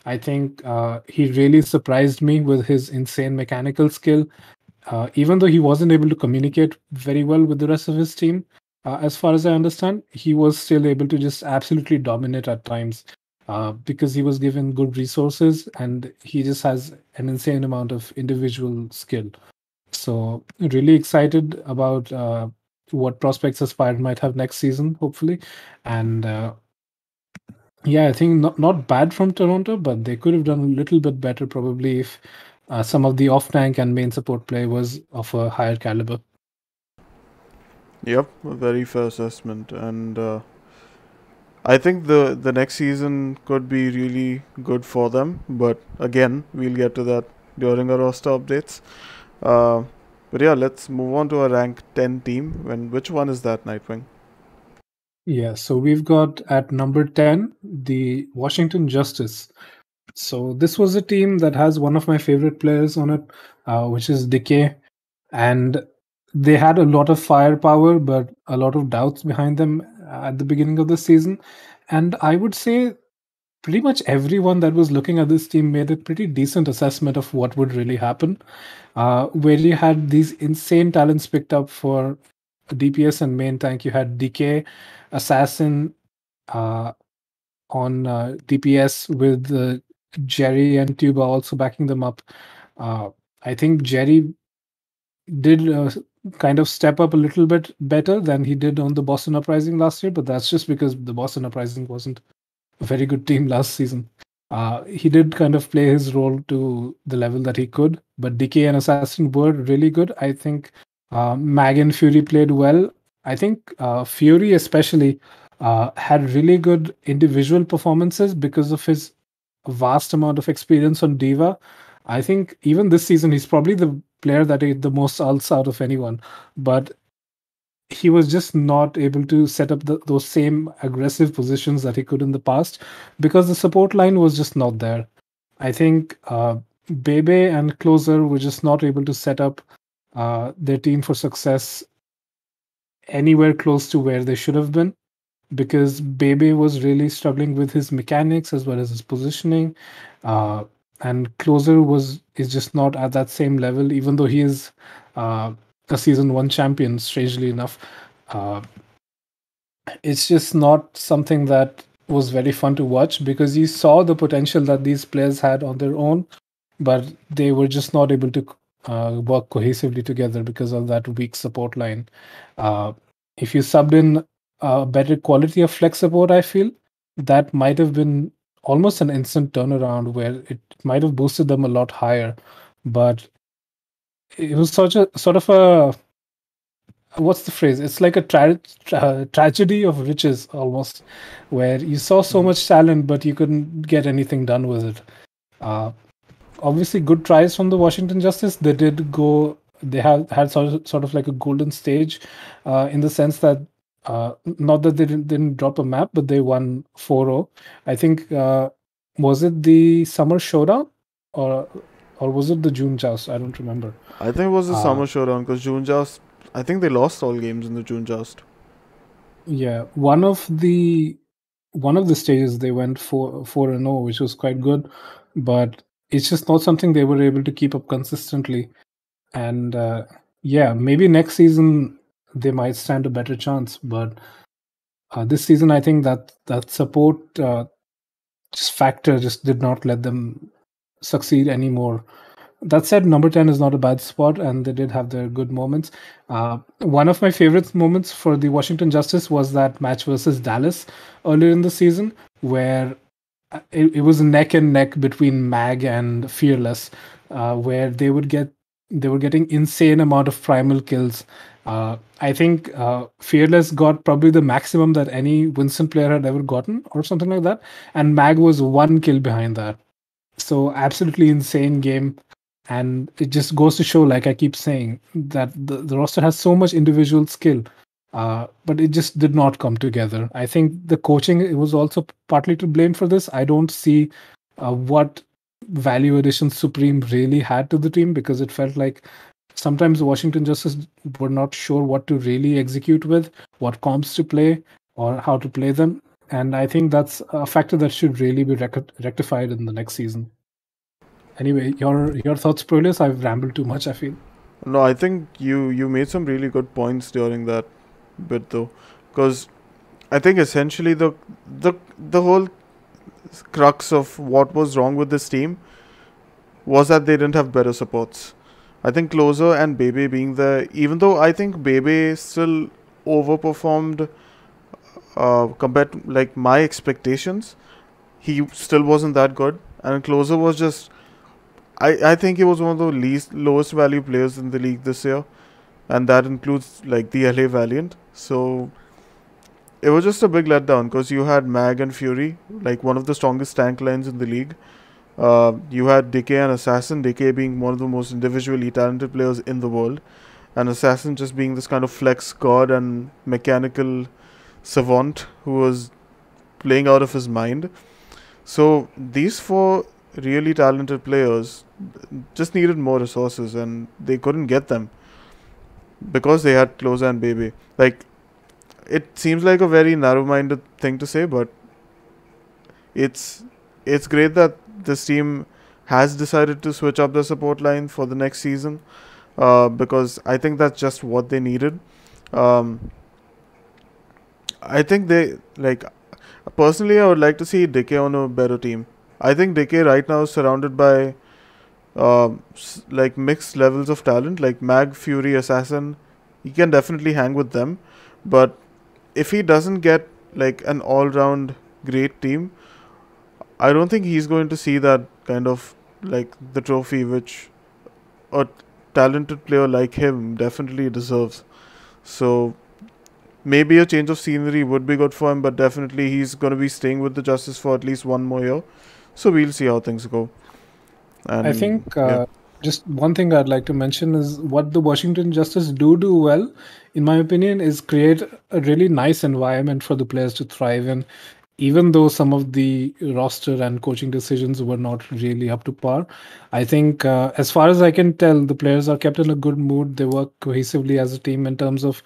I think he really surprised me with his insane mechanical skill, even though he wasn't able to communicate very well with the rest of his team, as far as I understand, he was still able to just absolutely dominate at times because he was given good resources and he just has an insane amount of individual skill. So, really excited about what prospects Aspire might have next season, hopefully. And yeah, I think not bad from Toronto, but they could have done a little bit better probably if some of the off tank and main support play was of a higher caliber. Yep, a very fair assessment, and I think the next season could be really good for them. But again, we'll get to that during our roster updates. Uh, but yeah, let's move on to our rank 10 team. When which one is that, Nightwing? Yeah, so we've got at number 10 the Washington Justice. So this was a team that has one of my favorite players on it, which is Decay. And they had a lot of firepower, but a lot of doubts behind them at the beginning of the season. And I would say pretty much everyone that was looking at this team made a pretty decent assessment of what would really happen. Where you had these insane talents picked up for DPS and main tank. You had DK, Assassin uh, on DPS with Jerry and Tuba also backing them up. Uh, I think Jerry did kind of step up a little bit better than he did on the Boston Uprising last year, but that's just because the Boston Uprising wasn't a very good team last season. He did kind of play his role to the level that he could, but DK and Assassin were really good. I think Mag and Fury played well. I think Fury especially had really good individual performances because of his vast amount of experience on Diva. I think even this season he's probably the player that ate the most ults out of anyone, but he was just not able to set up those same aggressive positions that he could in the past because the support line was just not there. I think Bebe and Closer were just not able to set up their team for success anywhere close to where they should have been because Bebe was really struggling with his mechanics as well as his positioning. Uh, and Closer is just not at that same level, even though he is a season one champion, strangely enough. Uh, it's just not something that was very fun to watch because you saw the potential that these players had on their own, but they were just not able to work cohesively together because of that weak support line. Uh, if you subbed in a better quality of flex support, I feel that might have been almost an instant turnaround where it might have boosted them a lot higher. But it was such a sort of a what's the phrase? It's like a tragedy of riches almost, where you saw so Mhm. much talent, but you couldn't get anything done with it. Uh, Obviously, good tries from the Washington Justice. They did go. They had sort of like a golden stage, in the sense that not that they didn't drop a map, but they won 4-0. I think was it the Summer Showdown or or was it the June Joust? I don't remember. I think it was the Uh, summer showdown because June Joust. I think they lost all games in the June Joust. yeah, one of the stages they went 4-0, which was quite good, but it's just not something they were able to keep up consistently. And yeah, maybe next season they might stand a better chance. But this season, I think that support just factor just did not let them succeed anymore. That said, number 10 is not a bad spot, and they did have their good moments. One of my favorite moments for the Washington Justice was that match versus Dallas earlier in the season, where it was neck and neck between Mag and Fearless, where they were getting insane amount of primal kills. I think Fearless got probably the maximum that any Winston player had ever gotten, or something like that, and Mag was one kill behind that. So absolutely insane game. And it just goes to show, like I keep saying, that the roster has so much individual skill, but it just did not come together. I think the coaching it was also partly to blame for this. I don't see what value addition Supreme really had to the team because it felt like sometimes Washington Justice were not sure what to really execute with, what comps to play, or how to play them. And I think that's a factor that should really be rectified in the next season. Anyway, your thoughts, Prolis? I've rambled too much, I feel. No, I think you made some really good points during that bit though, because I think essentially the whole crux of what was wrong with this team was that they didn't have better supports. I think Closer and Bebe being there, even though I think Bebe still overperformed compared to like my expectations, he still wasn't that good. And Closer was just, I think he was one of the lowest value players in the league this year, and that includes like the LA Valiant. So it was just a big letdown because you had Mag and Fury, like one of the strongest tank lines in the league. You had Decay and Assassin, Decay being one of the most individually talented players in the world, and Assassin just being this kind of flex god and mechanical savant who was playing out of his mind. So these four really talented players just needed more resources, and they couldn't get them because they had Closer and Bebe. Like, it seems like a very narrow-minded thing to say, but it's it's great that this team has decided to switch up the support line for the next season, because I think that's just what they needed. Um, I think they like personally, I would like to see Decay on a better team. I think Decay right now is surrounded by like mixed levels of talent, like Mag, Fury, Assassin. He can definitely hang with them, but if he doesn't get like an all-round great team, I don't think he's going to see that kind of like the trophy which, or talented player like him definitely deserves. So maybe a change of scenery would be good for him, but definitely he's going to be staying with the Justice for at least one more year. So we'll see how things go. I And think yeah. just one thing I'd like to mention is what the Washington Justice do well, in my opinion, is create a really nice environment for the players to thrive in, even though some of the roster and coaching decisions were not really up to par. I think, as far as I can tell, the players are kept in a good mood. They work cohesively as a team in terms of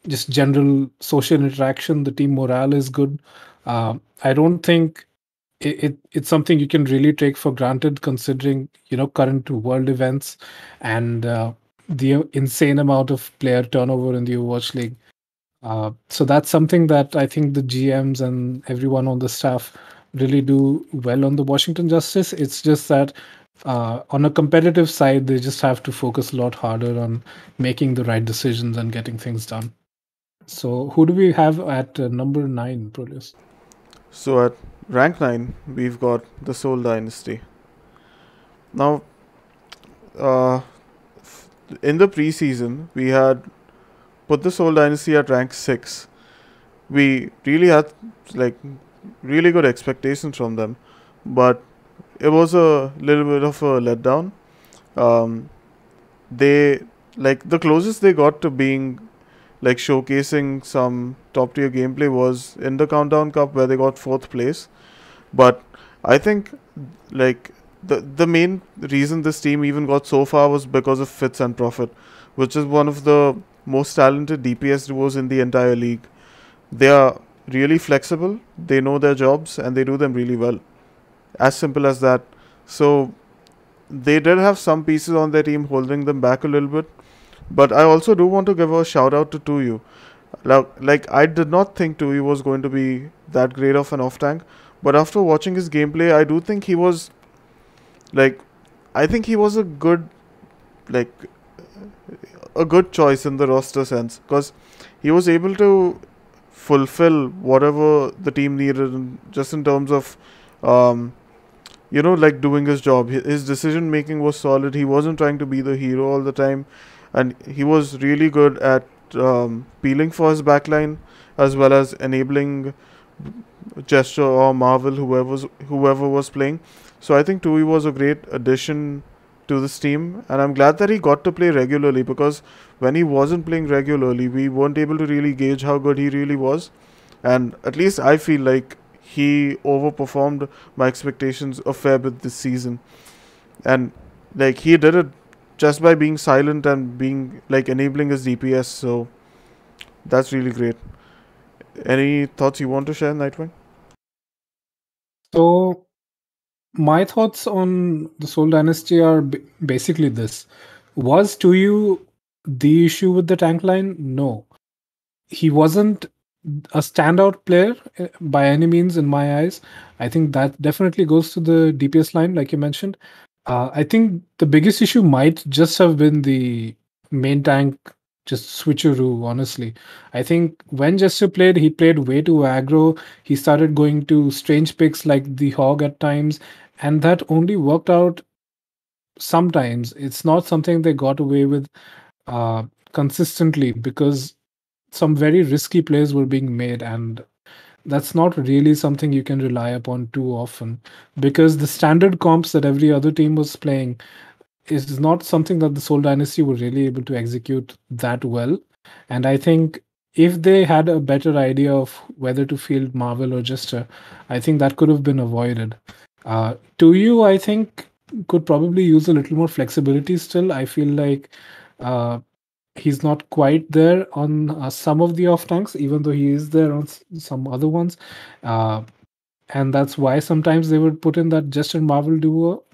just general social interaction. The team morale is good. I don't think it's something you can really take for granted, considering current world events and the insane amount of player turnover in the Overwatch League. So that's something that I think the GMs and everyone on the staff really do well on the Washington Justice. It's just that on a competitive side, they just have to focus a lot harder on making the right decisions and getting things done. So who do we have at number 9, Prolius? So at rank 9, we've got the Soul Dynasty. Now, uh, in the preseason, we had put the Soul Dynasty at rank 6. We really had like really good expectations from them, but it was a little bit of a letdown. Um, they like the closest they got to being like showcasing some top tier gameplay was in the Countdown Cup where they got fourth place. But I think like the main reason this team even got so far was because of Fitz and Profit, which is one of the most talented DPS duos in the entire league. They are really flexible, they know their jobs, and they do them really well. As simple as that. So they did have some pieces on their team holding them back a little bit. But I also do want to give a shout out to Tuyu. Like I did not think Tuyu was going to be that great of an off tank, but after watching his gameplay, I do think he was like, I think he was like a good choice in the roster sense because he was able to fulfill whatever the team needed, just in terms of um, like doing his job. His decision making was solid. He wasn't trying to be the hero all the time, and he was really good at peeling for his backline as well as enabling Gesture or Marvel, whoever was playing. So I think Tui was a great addition to this team, and I'm glad that he got to play regularly because when he wasn't playing regularly, we weren't able to really gauge how good he really was. And at least I feel like he overperformed my expectations a fair bit this season. And like he did it just by being silent and being like enabling his DPS. So that's really great. Any thoughts you want to share, Nightwing? So my thoughts on the Soul Dynasty are basically this. Was to you the issue with the tank line? No. He wasn't a standout player by any means in my eyes. I think that definitely goes to the DPS line, like you mentioned. I think the biggest issue might just have been the main tank just switcheroo, honestly. I think when Jester played, he played way too aggro. He started going to strange picks like the Hog at times, and that only worked out sometimes. It's not something they got away with uh, consistently because some very risky plays were being made, and that's not really something you can rely upon too often because the standard comps that every other team was playing is not something that the Soul Dynasty were really able to execute that well. And I think if they had a better idea of whether to field Marvel or Jester, I think that could have been avoided. To you, I think could probably use a little more flexibility still. I feel like uh, he's not quite there on some of the off tanks, even though he is there on some other ones. Uh, and that's why sometimes they would put in that Justin Marvel duo.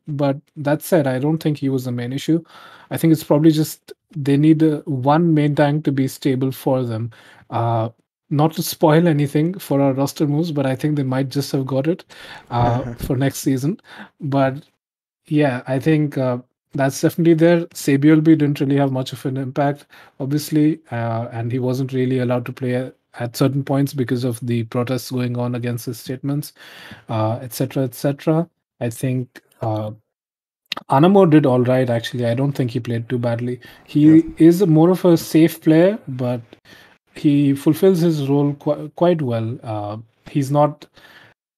But that said, I don't think he was the main issue. I think it's probably just they need one main tank to be stable for them. Uh, Not to spoil anything for our roster moves, but I think they might just have got it for next season. But yeah, I think that's definitely there. Sabiolby didn't really have much of an impact, obviously, and he wasn't really allowed to play at certain points because of the protests going on against his statements, etc., etc. I think Anamo did all right, actually. I don't think he played too badly. Yeah. He is more of a safe player, but he fulfills his role quite well. He's not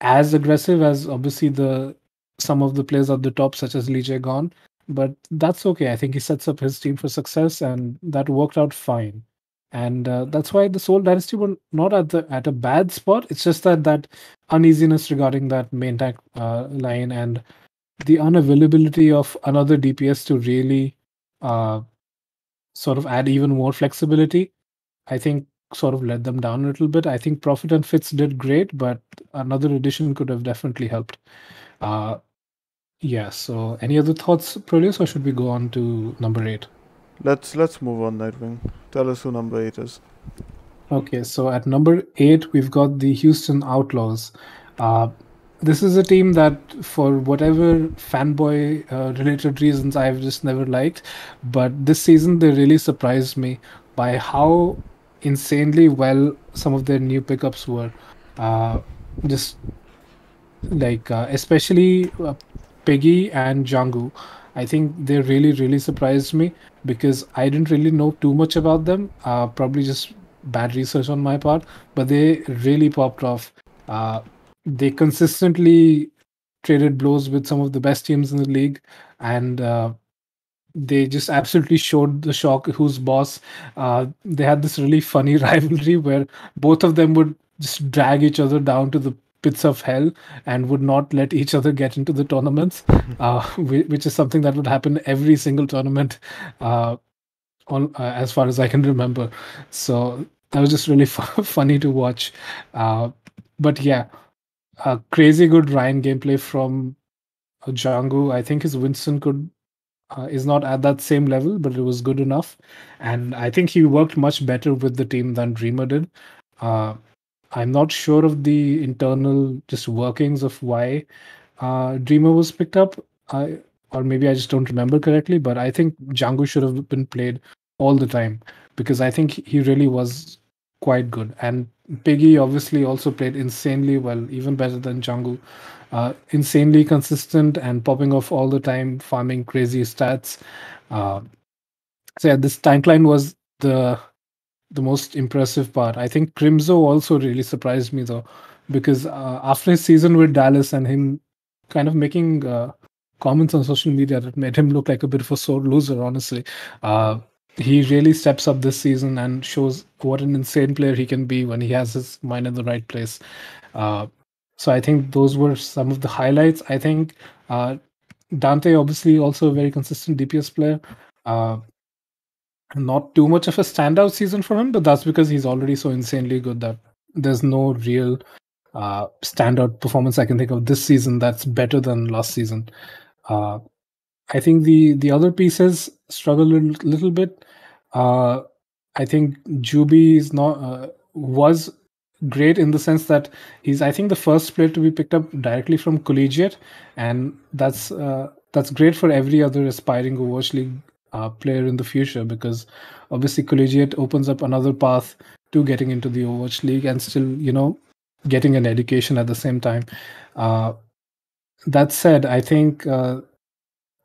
as aggressive as obviously the some of the players at the top, such as Lee Jae-gon, but that's okay. I think he sets up his team for success, and that worked out fine. And that's why the Seoul Dynasty were not at a bad spot. It's just that uneasiness regarding that main tank line and the unavailability of another DPS to really uh, sort of add even more flexibility, I think sort of let them down a little bit. I think Profit and Fitz did great, but another addition could have definitely helped. Uh, yeah, so any other thoughts, Proteus, or should we go on to number 8? Let's move on, Nightwing. Tell us who number 8 is. Okay, so at number 8, we've got the Houston Outlaws. Uh, this is a team that, for whatever fanboy related reasons, I've just never liked. But this season, they really surprised me by how insanely well some of their new pickups were. Just like especially Peggy and Jangu. I think they really surprised me because I didn't really know too much about them. Probably just bad research on my part, but they really popped off. Uh, they consistently traded blows with some of the best teams in the league, and they just absolutely showed the shock who's boss. They had this really funny rivalry where both of them would just drag each other down to the pits of hell and would not let each other get into the tournaments, which is something that would happen every single tournament, uh, as far as I can remember. So that was just really funny to watch. Uh, but yeah, crazy good Ryan gameplay from Django. I think his Winston could is not at that same level, but it was good enough. And I think he worked much better with the team than Dreamer did. Uh, I'm not sure of the internal just workings of why Dreamer was picked up, or maybe I just don't remember correctly. But I think Django should have been played all the time because I think he really was quite good. And Piggy obviously also played insanely well, even better than Django. Insanely consistent and popping off all the time, farming crazy stats. Uh, so yeah, this tank line was the most impressive part. I think Crimzo also really surprised me though, because after his season with Dallas and him kind of making comments on social media that made him look like a bit of a sore loser, honestly. Uh, he really steps up this season and shows what an insane player he can be when he has his mind in the right place. Uh, so I think those were some of the highlights. I think Dante, obviously, also a very consistent DPS player. Uh, not too much of a standout season for him, but that's because he's already so insanely good that there's no real standout performance I can think of this season that's better than last season. Uh, I think the other pieces struggle a little bit. Uh, I think Juby is not was great in the sense that he's I think the first player to be picked up directly from collegiate, and that's great for every other aspiring Overwatch League player in the future because obviously collegiate opens up another path to getting into the Overwatch League and still getting an education at the same time. Uh, that said, I think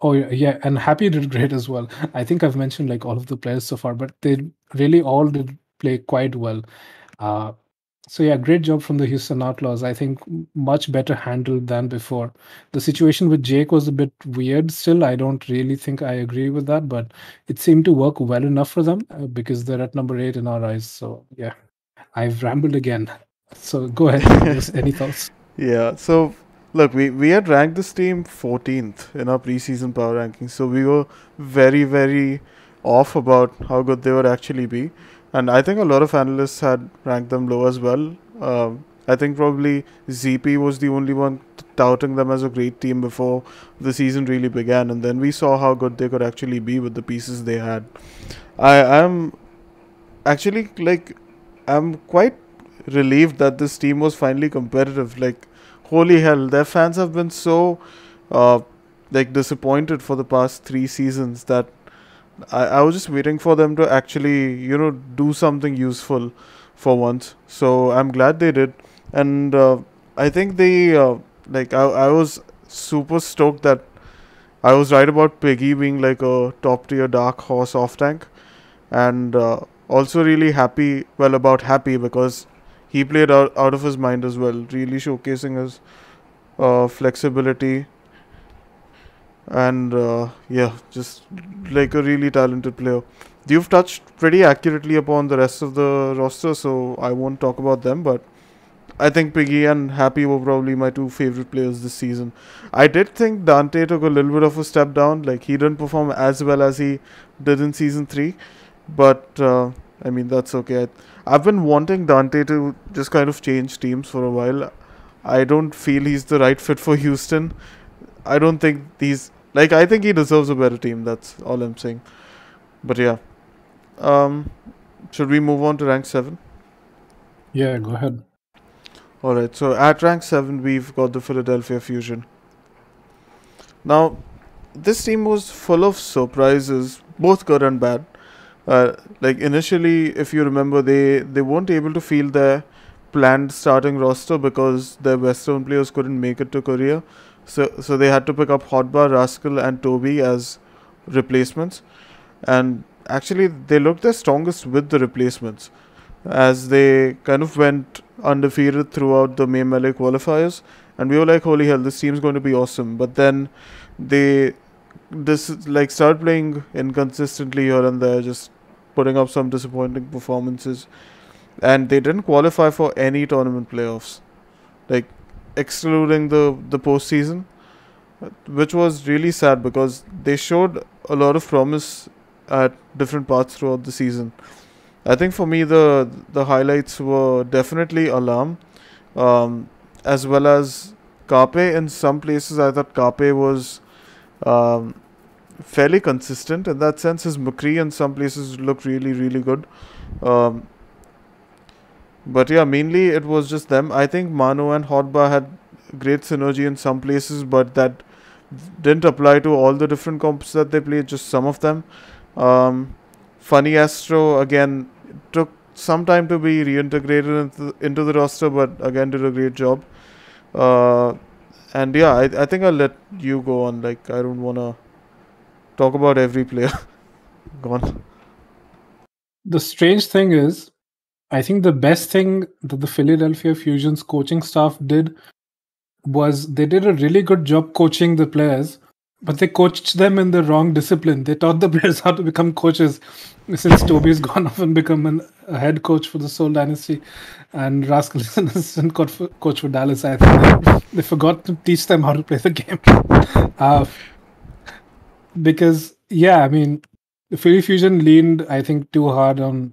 oh yeah, and Happy did great as well. I think I've mentioned like all of the players so far, but they really all did play quite well. Uh, so yeah, great job from the Houston Outlaws. I think much better handled than before. The situation with Jake was a bit weird. Still, I don't really think I agree with that, but it seemed to work well enough for them because they're at number 8 in our eyes. So yeah, I've rambled again. So go ahead, Proteus. Any thoughts? Yeah, so look, we had ranked this team 14th in our preseason power rankings, so we were very off about how good they would actually be. And I think a lot of analysts had ranked them low as well. I think probably ZP was the only one touting them as a great team before the season really began, and then we saw how good they could actually be with the pieces they had. I am actually like I'm quite relieved that this team was finally competitive. Like, holy hell, their fans have been so uh, like disappointed for the past 3 seasons that I was just waiting for them to actually do something useful for once. So I'm glad they did, and I think they I was super stoked that I was right about Piggy being like a top tier dark horse off tank, and also really happy, well, about Happy, because he played out of his mind as well, really showcasing his flexibility, and yeah, just like a really talented player. You've touched pretty accurately upon the rest of the roster, so I won't talk about them, but I think Piggy and Happy were probably my two favorite players this season. I did think Dante took a little bit of a step down. Like, he didn't perform as well as he did in season 3, but I mean, that's okay. I've been wanting Dante to just kind of change teams for a while. I don't feel he's the right fit for Houston. I don't think he's like, I think he deserves a better team. That's all I'm saying. But yeah, um, should we move on to rank 7? Yeah, go ahead. All right. So at rank 7, we've got the Philadelphia Fusion. Now, this team was full of surprises, both good and bad. Like, initially, if you remember, they weren't able to field their planned starting roster because their Western players couldn't make it to Korea. So they had to pick up Hotbar, Rascal, and Toby as replacements. And actually, they looked their strongest with the replacements, as they kind of went undefeated throughout the May Melee qualifiers. And we were like, holy hell, this team's going to be awesome. But then they like started playing inconsistently here and there, just putting up some disappointing performances, and they didn't qualify for any tournament playoffs, like excluding the postseason, which was really sad because they showed a lot of promise at different parts throughout the season. I think for me the highlights were definitely Alarm, as well as Carpe. In some places, I thought Carpe was um, fairly consistent in that sense. His McCree in some places looked really, really good. Um, but yeah, mainly it was just them. I think Mano and Hotbar had great synergy in some places, but that didn't apply to all the different comps that they played, just some of them. Um, Funny Astro, again, took some time to be reintegrated into the roster, but again, did a great job. Uh, and yeah, I think I'll let you go on. Like, I don't want to talk about every player. Go on. The strange thing is, I think the best thing that the Philadelphia Fusion's coaching staff did was they did a really good job coaching the players, but they coached them in the wrong discipline. They taught the players how to become coaches. Since Toby's gone off and become a head coach for the Soul Dynasty, and Rascal is an assistant coach for Dallas, I think they forgot to teach them how to play the game. uh, because, yeah, I mean, the Philly Fusion leaned, I think, too hard on.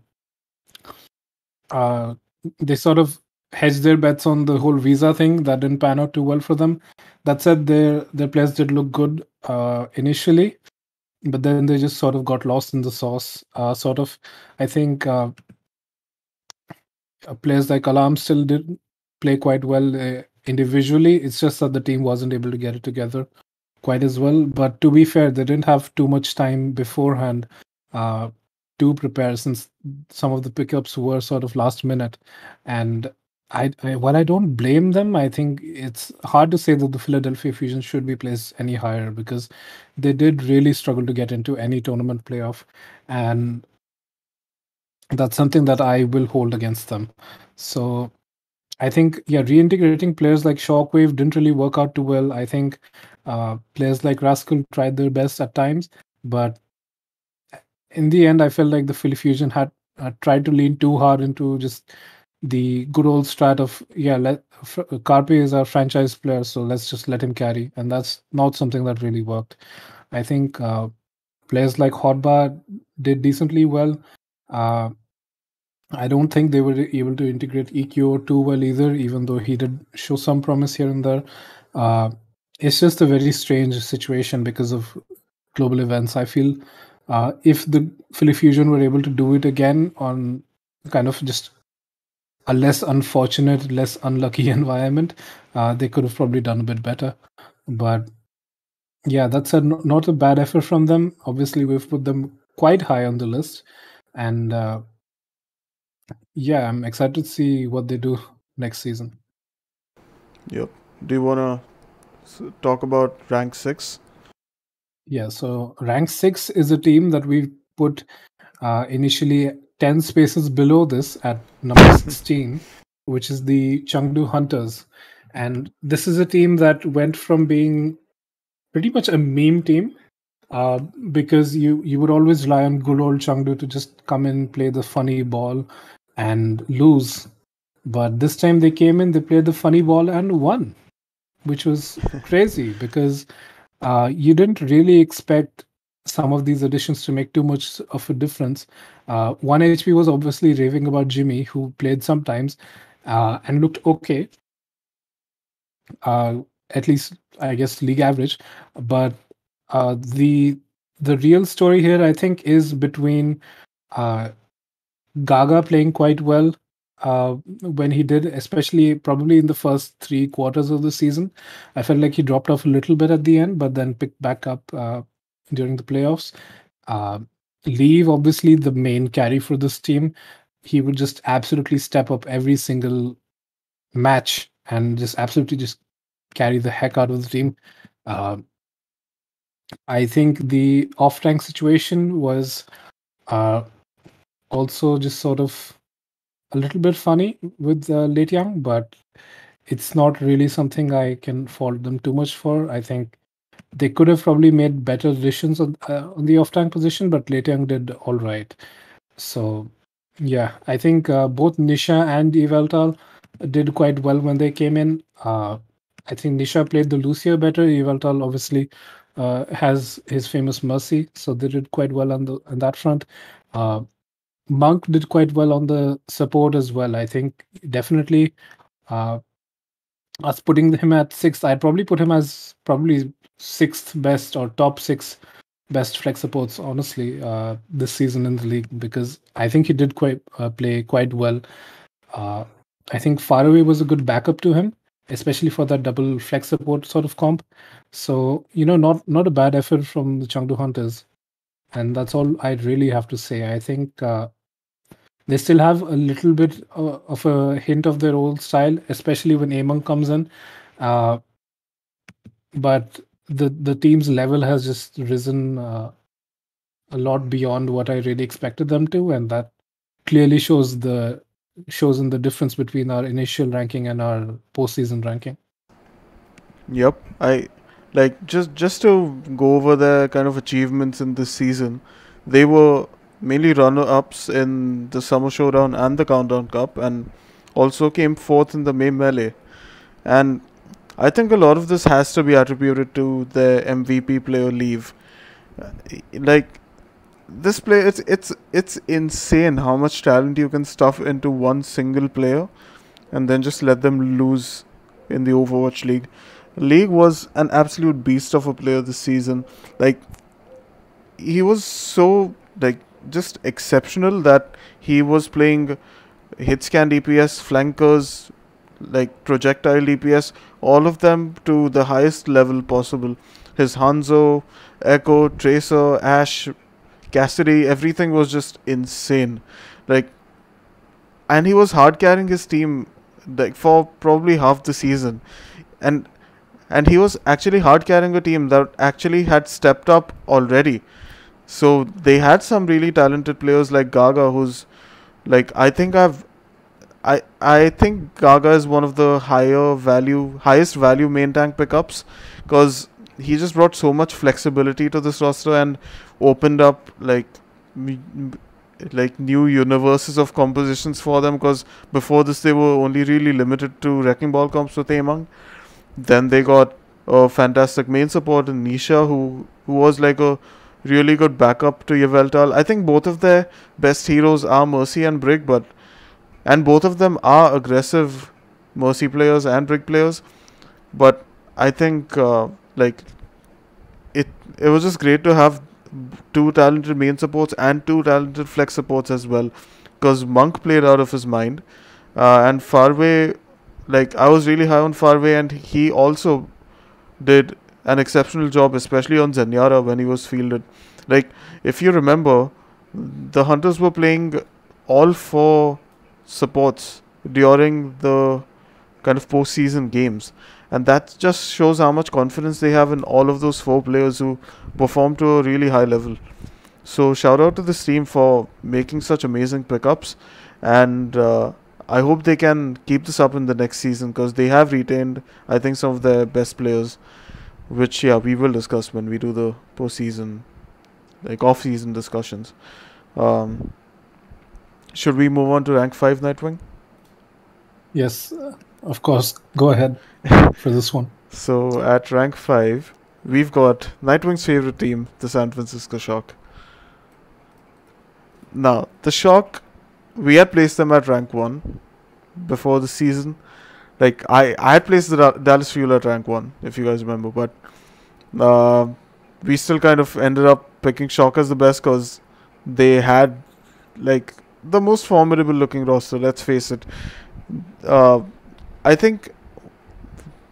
Uh, they sort of hedged their bets on the whole visa thing that didn't pan out too well for them. That said, their players did look good initially, but then they just sort of got lost in the sauce. I think players like Alarm still did play quite well individually. It's just that the team wasn't able to get it together quite as well. But to be fair, they didn't have too much time beforehand uh, to prepare, since some of the pickups were sort of last minute. And while I don't blame them, I think it's hard to say that the Philadelphia Fusion should be placed any higher, because they did really struggle to get into any tournament playoff. And that's something that I will hold against them. So I think, yeah, reintegrating players like Shockwave didn't really work out too well. I think players like Rascal tried their best at times, but in the end, I felt like the Philly Fusion had tried to lean too hard into just the good old strat of, yeah, Carpe is our franchise player, so let's just let him carry, and that's not something that really worked. I think players like Hotbar did decently well. Uh, I don't think they were able to integrate EQ too well either, even though he did show some promise here and there. Uh, it's just a very strange situation because of global events. I feel if the Philly Fusion were able to do it again on kind of just a less unfortunate, less unlucky environment, they could have probably done a bit better. But yeah, that's not a bad effort from them. Obviously, we've put them quite high on the list. And yeah, I'm excited to see what they do next season. Yep. Do you want to talk about rank 6? Yeah, so rank 6 is a team that we put initially 10 spaces below this at number 16, which is the Chengdu Hunters. And this is a team that went from being pretty much a meme team, uh, because you would always rely on good old Chengdu to just come in, play the funny ball, and lose. But this time they came in, they played the funny ball and won, which was crazy because you didn't really expect some of these additions to make too much of a difference. 1HP was obviously raving about Jimmy, who played sometimes and looked okay, uh, at least I guess league average. But the real story here, I think, is between uh, Gaga playing quite well when he did, especially probably in the first 3 quarters of the season. I felt like he dropped off a little bit at the end, but then picked back up during the playoffs. Uh, Leave, obviously, the main carry for this team. He would just absolutely step up every single match and just absolutely just carry the heck out of the team. Uh, I think the off rank situation was uh, also just sort of a little bit funny with Late Young, but it's not really something I can fault them too much for. I think they could have probably made better decisions on the off tank position, but Late Young did all right. So, yeah, I think both Nisha and Eveltal did quite well when they came in. I think Nisha played the Lucia better. Eveltal obviously has his famous Mercy, so they did quite well on that front. Uh, Monk did quite well on the support as well. I think definitely uh, us putting him at sixth, I'd probably put him as probably sixth best or top six best flex supports, honestly, this season in the league, because I think he did quite play quite well. Uh, I think Faraway was a good backup to him, especially for that double flex support sort of comp. So, not a bad effort from the Chengdu Hunters. And that's all I really have to say. I think they still have a little bit of a hint of their old style, especially when Among comes in. Uh, but the team's level has just risen a lot beyond what I really expected them to, and that clearly shows in the difference between our initial ranking and our postseason ranking. Yep, I like just to go over their kind of achievements in this season. They were mainly runner-ups in the Summer Showdown and the Countdown Cup, and also came fourth in the May Melee. And I think a lot of this has to be attributed to their MVP player Leave. Like this player, it's insane how much talent you can stuff into one single player, and then just let them lose in the Overwatch League. League was an absolute beast of a player this season. Like he was so like just exceptional that he was playing hit scan DPS, flankers, like projectile DPS, all of them to the highest level possible. His Hanzo, Echo, Tracer, Ash, Cassidy, everything was just insane. Like, and he was hard carrying his team like for probably half the season, and he was actually hard carrying a team that actually had stepped up already. So they had some really talented players like Gaga, who's like I think Gaga is one of the highest value main tank pickups, because he just brought so much flexibility to this roster and opened up like new universes of compositions for them. Because before this they were only really limited to wrecking ball comps with Among. Then they got a fantastic main support in Nisha, who was like a really good backup to Yveltal. I think both of their best heroes are Mercy and Brig, and both of them are aggressive Mercy players and Brig players. But I think like it was just great to have two talented main supports and two talented flex supports as well, because Monk played out of his mind, and Farway, like I was really high on Farway, and he also did an exceptional job, especially on Zanyara when he was fielded. Like if you remember, the Hunters were playing all four supports during the kind of postseason games, and that just shows how much confidence they have in all of those four players who perform to a really high level. So shout out to this team for making such amazing pickups, and I hope they can keep this up in the next season because they have retained, I think, some of their best players, which yeah we will discuss when we do the postseason, like off-season discussions. Um, should we move on to rank 5, Nightwing? Yes, of course. Go ahead for this one. So at rank 5, we've got Nightwing's favorite team, the San Francisco Shock. Now, the Shock, we had placed them at rank 1 before the season. Like, I had placed the Dallas Fuel at rank 1, if you guys remember, but uh, we still kind of ended up picking Shock as the best because they had, like, the most formidable looking roster, let's face it. Uh, I think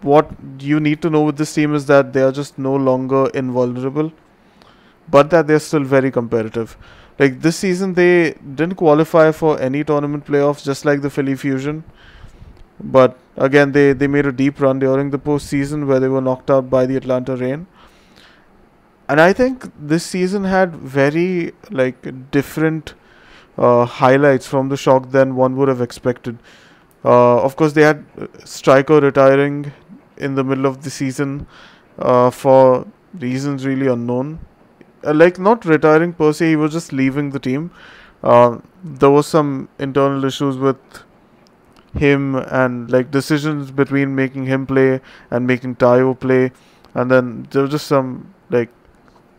what you need to know with this team is that they are just no longer invulnerable, but that they're still very competitive. Like this season, they didn't qualify for any tournament playoffs, just like the Philly Fusion. But again, they made a deep run during the postseason where they were knocked out by the Atlanta Rain. And I think this season had very like different highlights from the Shock than one would have expected. Of course, they had Striker retiring in the middle of the season for reasons really unknown. Like not retiring per se, he was just leaving the team. There was some internal issues with him and like decisions between making him play and making Tayo play, and then there was just some like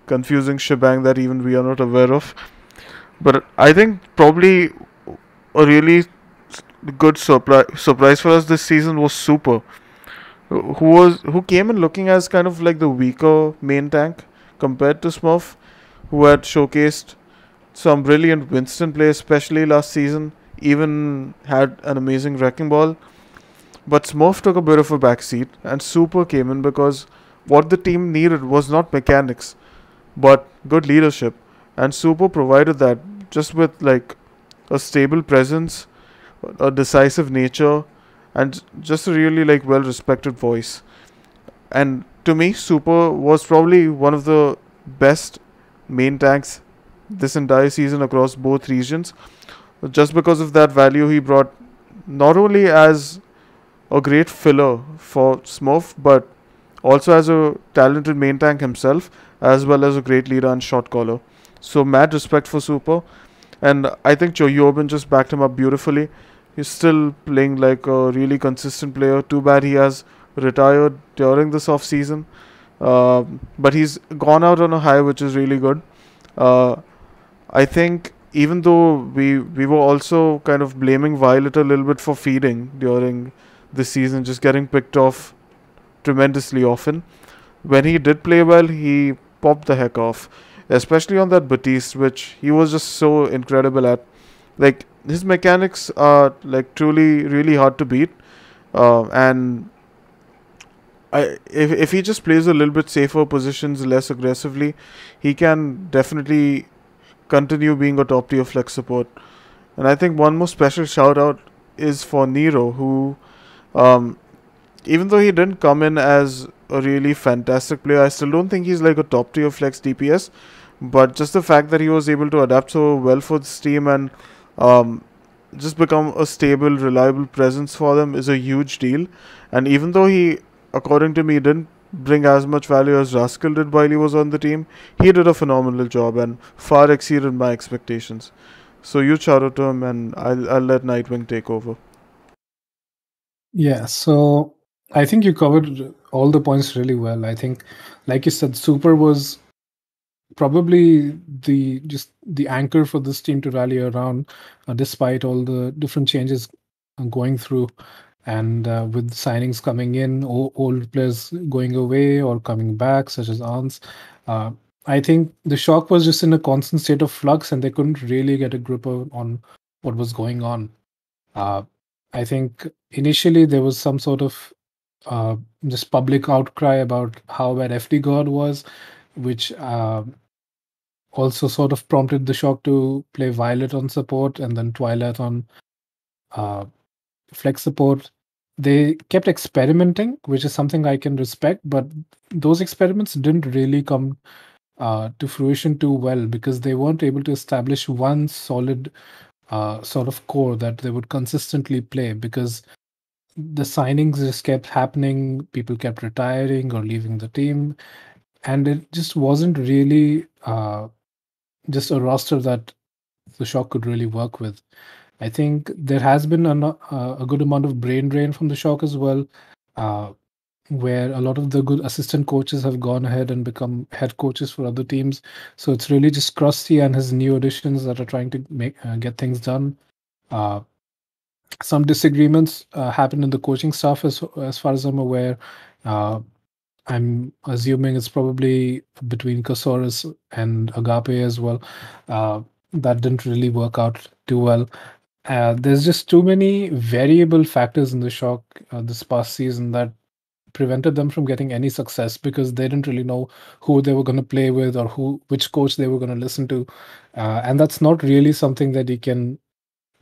confusing shebang that even we are not aware of. But I think probably a really good surprise for us this season was Super, who came in looking as kind of like the weaker main tank compared to Smurf, who had showcased some brilliant Winston play, especially last season. Even had an amazing wrecking ball, but Smurf took a bit of a backseat, and Super came in because what the team needed was not mechanics, but good leadership, and Super provided that just with like a stable presence, a decisive nature, and just a really like well respected voice. And to me, Super was probably one of the best main tanks this entire season across both regions, just because of that value he brought, not only as a great filler for Smurf, but also as a talented main tank himself, as well as a great leader and shot caller. So mad respect for Super, and I think Joe Yobin just backed him up beautifully. He's still playing like a really consistent player. Too bad he has retired during this off season, but he's gone out on a high, which is really good. Uh, I think even though we were also kind of blaming Violet a little bit for feeding during this season, just getting picked off tremendously often. When he did play well, he popped the heck off, especially on that Batiste, which he was just so incredible at. Like his mechanics are like truly really hard to beat, and if he just plays a little bit safer positions, less aggressively, he can definitely continue being a top tier flex support. And I think one more special shout out is for Nero, who, um, even though he didn't come in as a really fantastic player, I still don't think he's like a top tier flex DPS. But just the fact that he was able to adapt so well for this team and um, just become a stable, reliable presence for them is a huge deal. And even though he, according to me, didn't bring as much value as Rascal did while he was on the team, he did a phenomenal job and far exceeded my expectations. So you shout out to him, and I'll let Nightwing take over. Yeah, so I think you covered all the points really well. I think, like you said, Super was probably the anchor for this team to rally around, despite all the different changes going through, and with signings coming in, old players going away or coming back, such as Arns. Uh, I think the Shock was just in a constant state of flux, and they couldn't really get a grip on what was going on. Uh, I think initially there was some sort of uh, just public outcry about how bad FD God was, which also sort of prompted the Shock to play Violet on support and then Twilight on uh, flex support. they kept experimenting, which is something I can respect, but those experiments didn't really come to fruition too well because they weren't able to establish one solid sort of core that they would consistently play because the signings just kept happening, people kept retiring or leaving the team, and it just wasn't really just a roster that the Shock could really work with. I think there has been a good amount of brain drain from the Shock as well, uh, where a lot of the good assistant coaches have gone ahead and become head coaches for other teams. So it's really just Krusty and his new additions that are trying to make get things done. Uh, some disagreements happen in the coaching staff, as far as I'm aware. Uh, I'm assuming it's probably between Casaurus and Agape as well. Uh, that didn't really work out too well. There's just too many variable factors in the Shock this past season that prevented them from getting any success because they didn't really know who they were going to play with or which coach they were going to listen to, and that's not really something that you can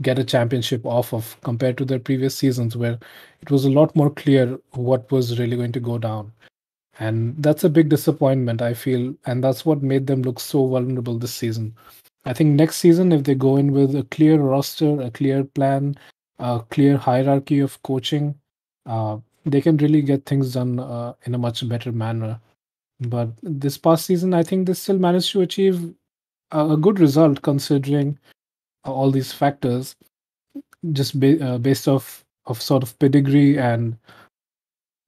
get a championship off of compared to their previous seasons where it was a lot more clear what was really going to go down. And that's a big disappointment, I feel, and that's what made them look so vulnerable this season. I think next season, if they go in with a clear roster, a clear plan, a clear hierarchy of coaching, they can really get things done in a much better manner. But this past season, I think they still managed to achieve a good result considering all these factors, just based of sort of pedigree and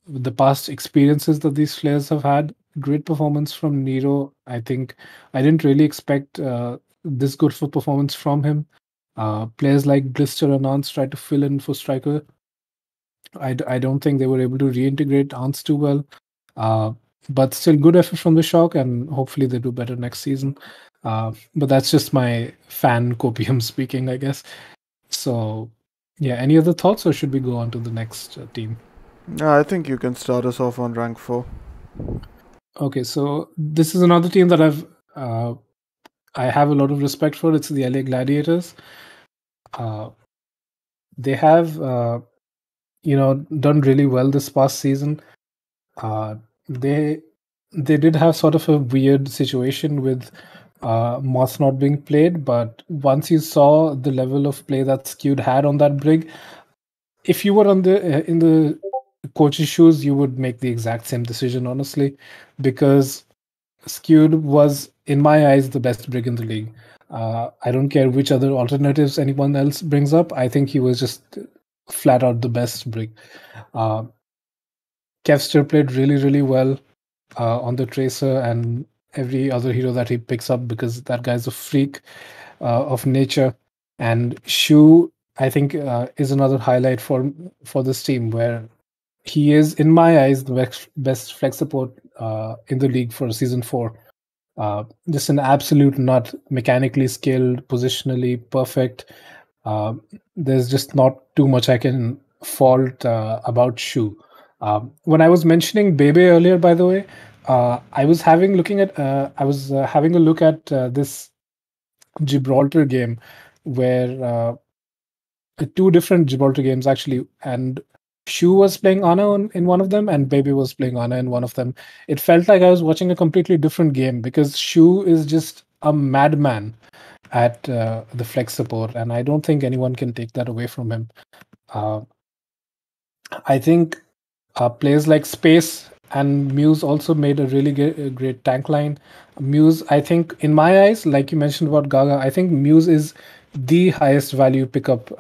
the past experiences that these players have had. Great performance from Nero. I think I didn't really expect this good for performance from him. Players like Blister and Ants tried to fill in for Striker. I don't think they were able to reintegrate Ants too well. Uh, but still good effort from the Shock, and hopefully they do better next season. But that's just my fan copium speaking, I guess. So, yeah, any other thoughts, or should we go on to the next team? I think you can start us off on rank 4. Okay, so this is another team that uh, I have a lot of respect for. It's the LA Gladiators. Uh, they have done really well this past season. Uh, they they did have sort of a weird situation with Moss not being played, but once you saw the level of play that Skewed had on that brig, if you were on the in the coach's shoes, you would make the exact same decision, honestly, because Skewed was, in my eyes, the best brig in the league. I don't care which other alternatives anyone else brings up. I think he was just flat out the best brig. Uh, Kevster played really, really well on the Tracer and every other hero that he picks up because that guy's a freak of nature. And Shu, I think, is another highlight for this team where he is, in my eyes, the best flex support in the league for season 4. Just an absolute nut, mechanically skilled, positionally perfect. Uh, there's just not too much I can fault about Shu. When I was mentioning Bebe earlier, by the way, I was having a look at this Gibraltar game where two different Gibraltar games actually, and Shu was playing Ana in one of them, and Baby was playing Ana in one of them. It felt like I was watching a completely different game because Shu is just a madman at the flex support, and I don't think anyone can take that away from him. Uh, I think players like Space and Muse also made a really great tank line. Muse, I think, in my eyes, like you mentioned about Gaga, I think Muse is the highest value pickup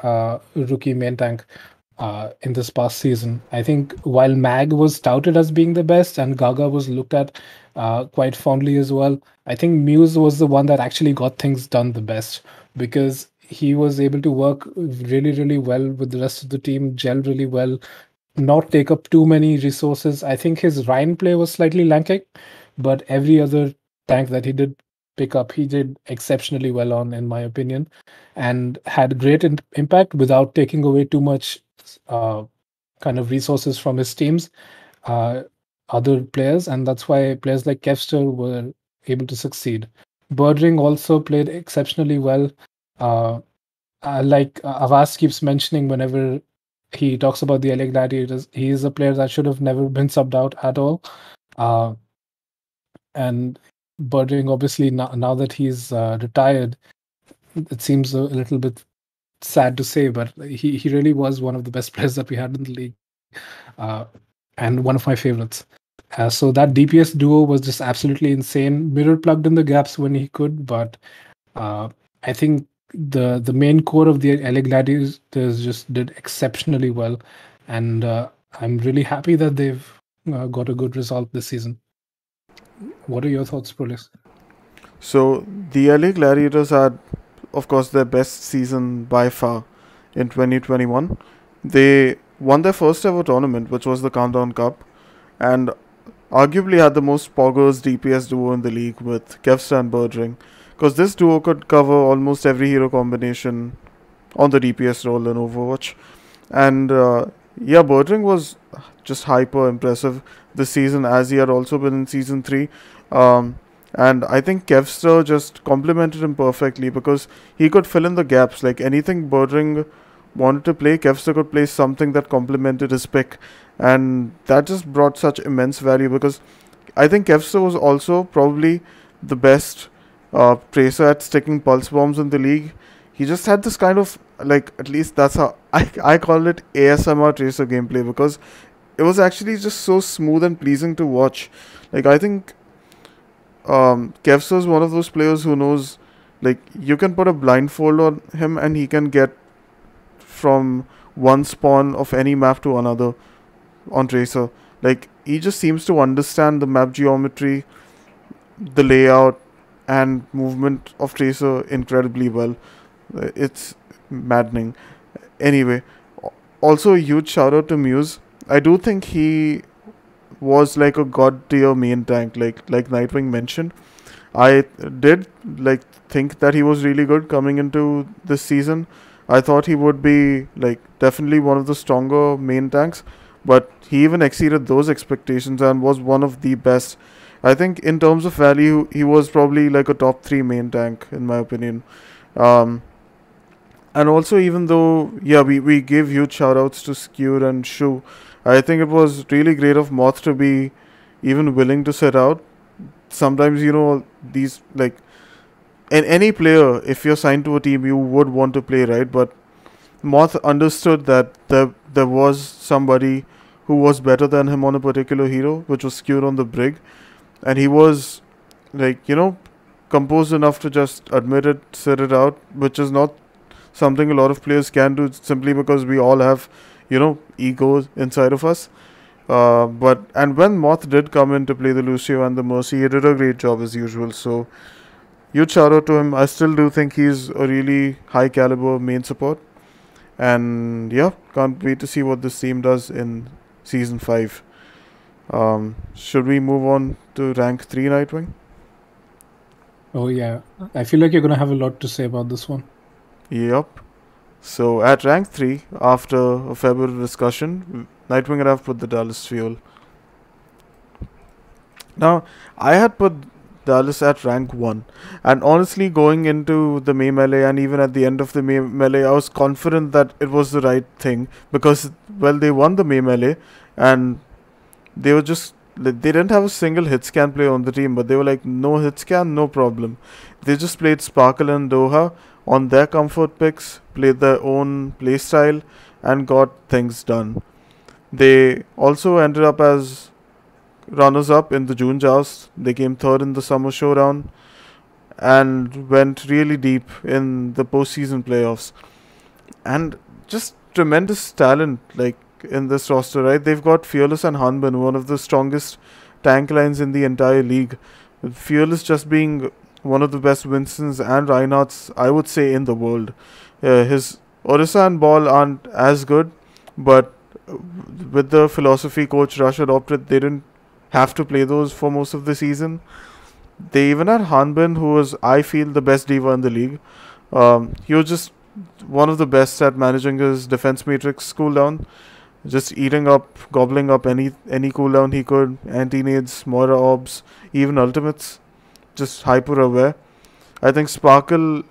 rookie main tank in this past season. I think while Mag was touted as being the best and Gaga was looked at quite fondly as well, I think Muse was the one that actually got things done the best because he was able to work really, really well with the rest of the team, gel really well, not take up too many resources. I think his Rhine play was slightly lacking, but every other tank that he did pick up, he did exceptionally well on, in my opinion, and had great impact without taking away too much kind of resources from his teams, uh, other players, and that's why players like Kevster were able to succeed. Birdring also played exceptionally well. Uh, like Avas keeps mentioning whenever he talks about the LA Gladiators. He is a player that should have never been subbed out at all. Uh, and Birding, obviously, now that he's retired, it seems a little bit sad to say, but he really was one of the best players that we had in the league, uh, and one of my favorites. So that DPS duo was just absolutely insane. Mirror plugged in the gaps when he could, but uh, I think the main core of the LA Gladiators just did exceptionally well, and I'm really happy that they've got a good result this season. What are your thoughts, Prolis? So the LA Gladiators had, of course, their best season by far in 2021. They won their first ever tournament, which was the Countdown Cup, and arguably had the most poggers DPS duo in the league with Kevstar and Birdring, because this duo could cover almost every hero combination on the DPS role in Overwatch. And yeah, Birdring was just hyper impressive this season, as he had also been in season 3. Um, and I think Kevstar just complemented him perfectly because he could fill in the gaps. Like anything Birdring wanted to play, Kevstar could play something that complemented his pick. And that just brought such immense value because I think Kevstar was also probably the best tracer at sticking pulse bombs in the league. He just had this kind of, like, at least that's how I call it ASMR tracer gameplay, because it was actually just so smooth and pleasing to watch. Like, I think Kevstar is one of those players who knows, like, you can put a blindfold on him and he can get from one spawn of any map to another on tracer. Like, he just seems to understand the map geometry, the layout, and movement of tracer incredibly well. It's maddening. Anyway, also a huge shout out to Muse. I do think he was like a god tier main tank, like Nightwing mentioned. I did like think that he was really good coming into this season. I thought he would be like definitely one of the stronger main tanks, but he even exceeded those expectations and was one of the best. I think in terms of value, he was probably like a top 3 main tank in my opinion. Um, and also, even though, yeah, we gave huge shout outs to Skewer and Shu, I think it was really great of Moth to be even willing to sit out. Sometimes, these, like, in any player, if you're signed to a team, you would want to play, right? But Moth understood that there was somebody who was better than him on a particular hero, which was Skewer on the Brig. And he was, like, composed enough to just admit it, sit it out, which is not something a lot of players can do simply because we all have, egos inside of us. And when Moth did come in to play the Lucio and the Mercy, he did a great job as usual. So, huge shout out to him. I still do think he's a really high caliber main support. And yeah, can't wait to see what this team does in Season 5. Should we move on to rank 3, Nightwing? Oh, yeah. I feel like you're going to have a lot to say about this one. Yup. So at rank 3, after a fair bit of discussion, Nightwing and I have put the Dallas Fuel. Now, I had put Dallas at rank 1, and honestly, going into the May Melee and even at the end of the May Melee, I was confident that it was the right thing because, well, they won the May Melee and they were just, they didn't have a single hit scan player on the team, but they were like, no hit scan, no problem. They just played Sparkle and Doha on their comfort picks, played their own playstyle, and got things done. They also ended up as runners up in the June Joust. They came third in the Summer Showdown and went really deep in the postseason playoffs. And just tremendous talent, like, in this roster, right? They've got Fearless and Hanbin, one of the strongest tank lines in the entire league. With Fearless just being one of the best Winstons and Reinhardts, I would say, in the world. His Orisa and Ball aren't as good, but with the philosophy Coach Rush adopted, they didn't have to play those for most of the season. They even had Hanbin, who was, I feel, the best diva in the league. He was just one of the best at managing his defense matrix cooldown, just eating up, gobbling up any cooldown he could, anti-nades, Moira orbs, even ultimates, just hyper aware. I think Sparkle,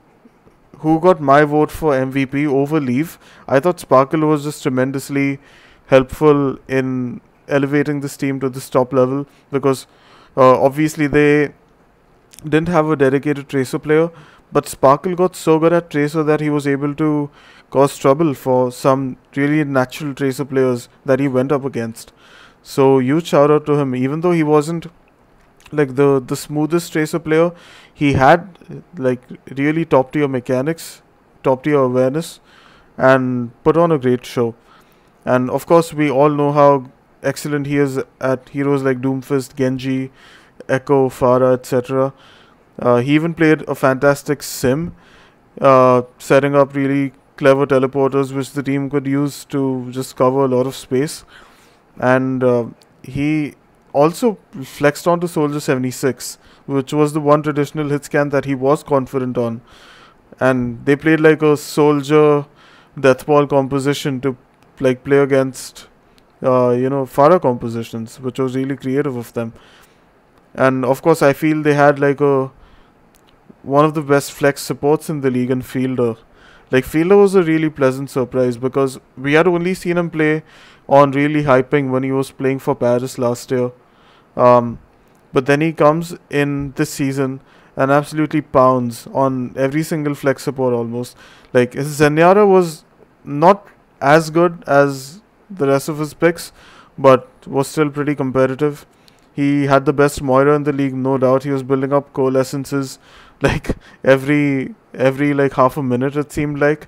who got my vote for MVP over Leaf, I thought Sparkle was just tremendously helpful in elevating this team to this top level because obviously they didn't have a dedicated Tracer player, but Sparkle got so good at Tracer that he was able to cause trouble for some really natural Tracer players that he went up against. So huge shout out to him. Even though he wasn't like the smoothest Tracer player, he had like really top tier mechanics, top tier awareness, and put on a great show. And of course, we all know how excellent he is at heroes like Doomfist, Genji, Echo, Farah, etc. He even played a fantastic sim, setting up really clever teleporters which the team could use to just cover a lot of space. And he also flexed onto Soldier 76, which was the one traditional hit scan that he was confident on. And they played like a Soldier Deathball composition to like play against, Farah compositions, which was really creative of them. And of course, I feel they had like a one of the best flex supports in the league in Fielder. Like Fielder was a really pleasant surprise because we had only seen him play on really hyping when he was playing for Paris last year. Um, but then he comes in this season and absolutely pounds on every single flex support almost. Like his Zenyatta was not as good as the rest of his picks, but was still pretty competitive. He had the best Moira in the league, no doubt. He was building up coalescences like every like half a minute it seemed like.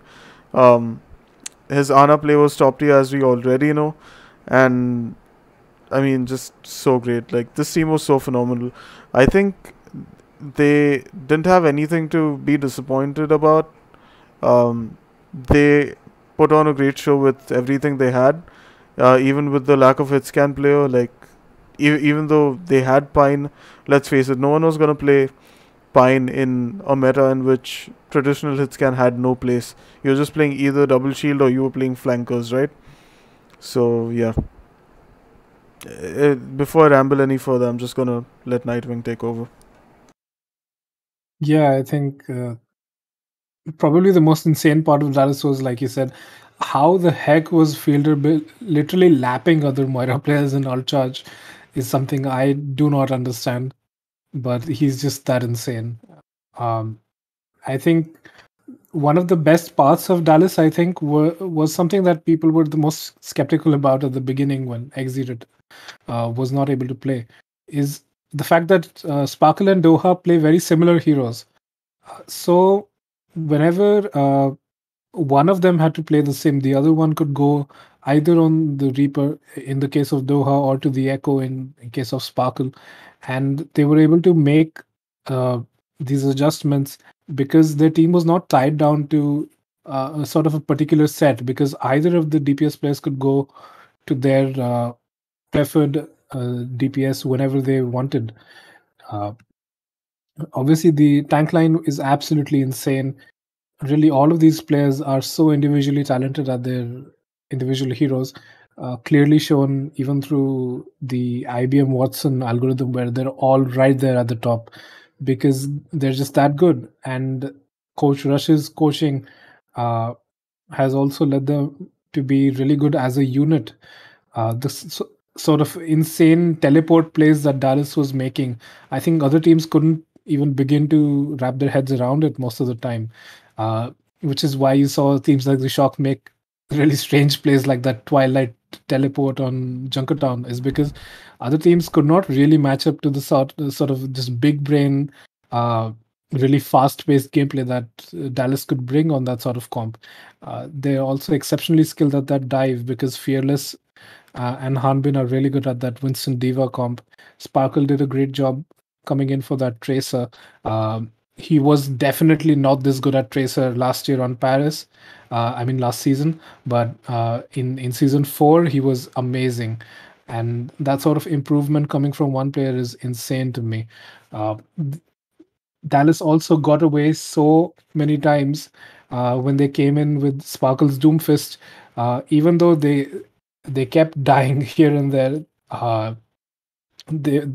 Um, his Ana play was top tier as we already know, and I mean just so great. Like this team was so phenomenal. I think they didn't have anything to be disappointed about. They put on a great show with everything they had, even with the lack of hit scan player. Like even though they had Pine, let's face it, no one was gonna play Pine in a meta in which traditional hit scan had no place. You're just playing either double shield or you were playing flankers, right? So yeah. Before I ramble any further, I'm just gonna let Nightwing take over. Yeah, I think probably the most insane part of Dallas was, like you said, how the heck was Fielder literally lapping other Moira players in alt charge is something I do not understand, but he's just that insane. Um, I think one of the best parts of Dallas, I think, was something that people were the most skeptical about at the beginning when Exit was not able to play, is the fact that Sparkle and Doha play very similar heroes. So whenever one of them had to play the sim, the other one could go either on the Reaper in the case of Doha or to the Echo in case of Sparkle, and they were able to make uh, these adjustments because their team was not tied down to a sort of a particular set, because either of the DPS players could go to their preferred DPS whenever they wanted. Uh, Obviously, the tank line is absolutely insane. Really, all of these players are so individually talented at their individual heroes, clearly shown even through the IBM Watson algorithm, where they're all right there at the top because they're just that good. And Coach Rush's coaching uh, has also led them to be really good as a unit. Sort of insane teleport plays that Dallas was making, I think other teams couldn't even begin to wrap their heads around it most of the time. Uh, which is why you saw teams like the Shock make really strange plays like that Twilight teleport on Junkertown, is because other teams could not really match up to the sort of just big brain, really fast paced gameplay that Dallas could bring on that sort of comp. They're also exceptionally skilled at that dive because Fearless and Hanbin are really good at that Winston Diva comp. Sparkle did a great job coming in for that Tracer. He was definitely not this good at Tracer last year on Paris. I mean, last season, but in season 4, he was amazing. And that sort of improvement coming from one player is insane to me. Uh, Dallas also got away so many times when they came in with Sparkle's Doomfist, even though they kept dying here and there. They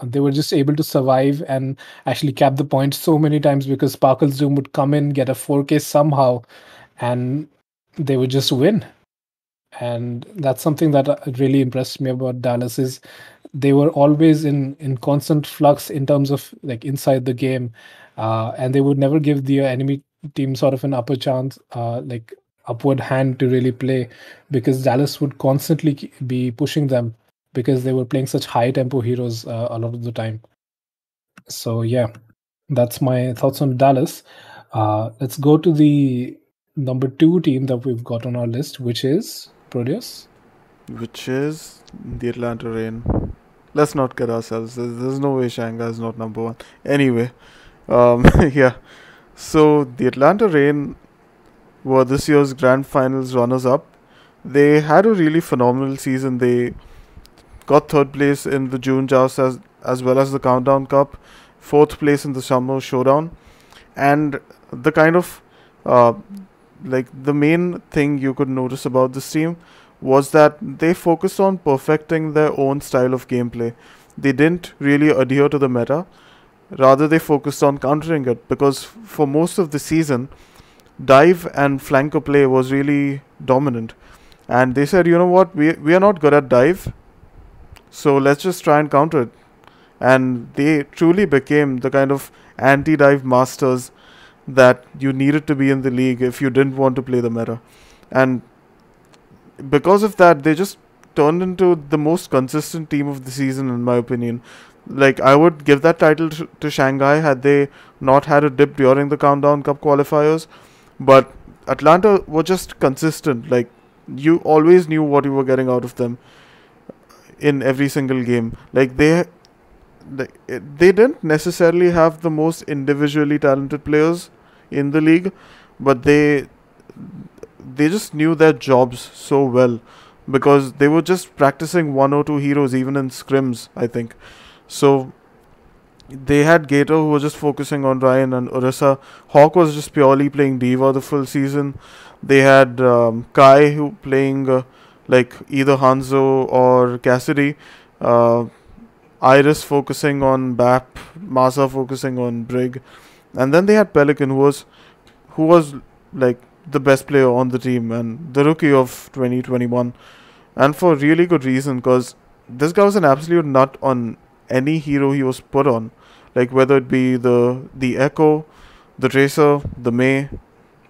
they were just able to survive and actually cap the point so many times because Sparkle Zoom would come in, get a 4K somehow, and they would just win. And that's something that really impressed me about Dallas is they were always in constant flux in terms of like inside the game, and they would never give the enemy team sort of an upper chance, like upward hand to really play, because Dallas would constantly be pushing them because they were playing such high tempo heroes a lot of the time. So yeah, that's my thoughts on Dallas. Let's go to the number two team that we've got on our list, which is Proteus. which is the Atlanta Rain. Let's not kid ourselves. There's no way Shanghai is not number one. Anyway, yeah. So the Atlanta Rain were this year's grand finals runners-up. They had a really phenomenal season. They got third place in the June Joust as well as the Countdown Cup, fourth place in the Summer Showdown, and the kind of uh, like the main thing you could notice about this team was that they focused on perfecting their own style of gameplay. They didn't really adhere to the meta, rather they focused on countering it, because for most of the season dive and flanker play was really dominant, and they said, you know what, we are not good at dive, so let's just try and counter it. And they truly became the kind of anti-dive masters that you needed to be in the league if you didn't want to play the meta. And because of that, they just turned into the most consistent team of the season, in my opinion. Like, I would give that title to Shanghai had they not had a dip during the Countdown Cup qualifiers. But Atlanta were just consistent. Like, you always knew what you were getting out of them in every single game. Like, they didn't necessarily have the most individually talented players in the league, but they just knew their jobs so well, because they were just practicing one or two heroes even in scrims, I think. So they had Gator, who was just focusing on Ryan and Orisa. Hawk was just purely playing Diva the full season. They had Kai, who playing like either Hanzo or Cassidy. Uh, Iris focusing on BAP, Masa focusing on Brig, and then they had Pelican, who was like the best player on the team and the rookie of 2021, and for really good reason, because this guy was an absolute nut on any hero he was put on, like whether it be the Echo, the Tracer, the May,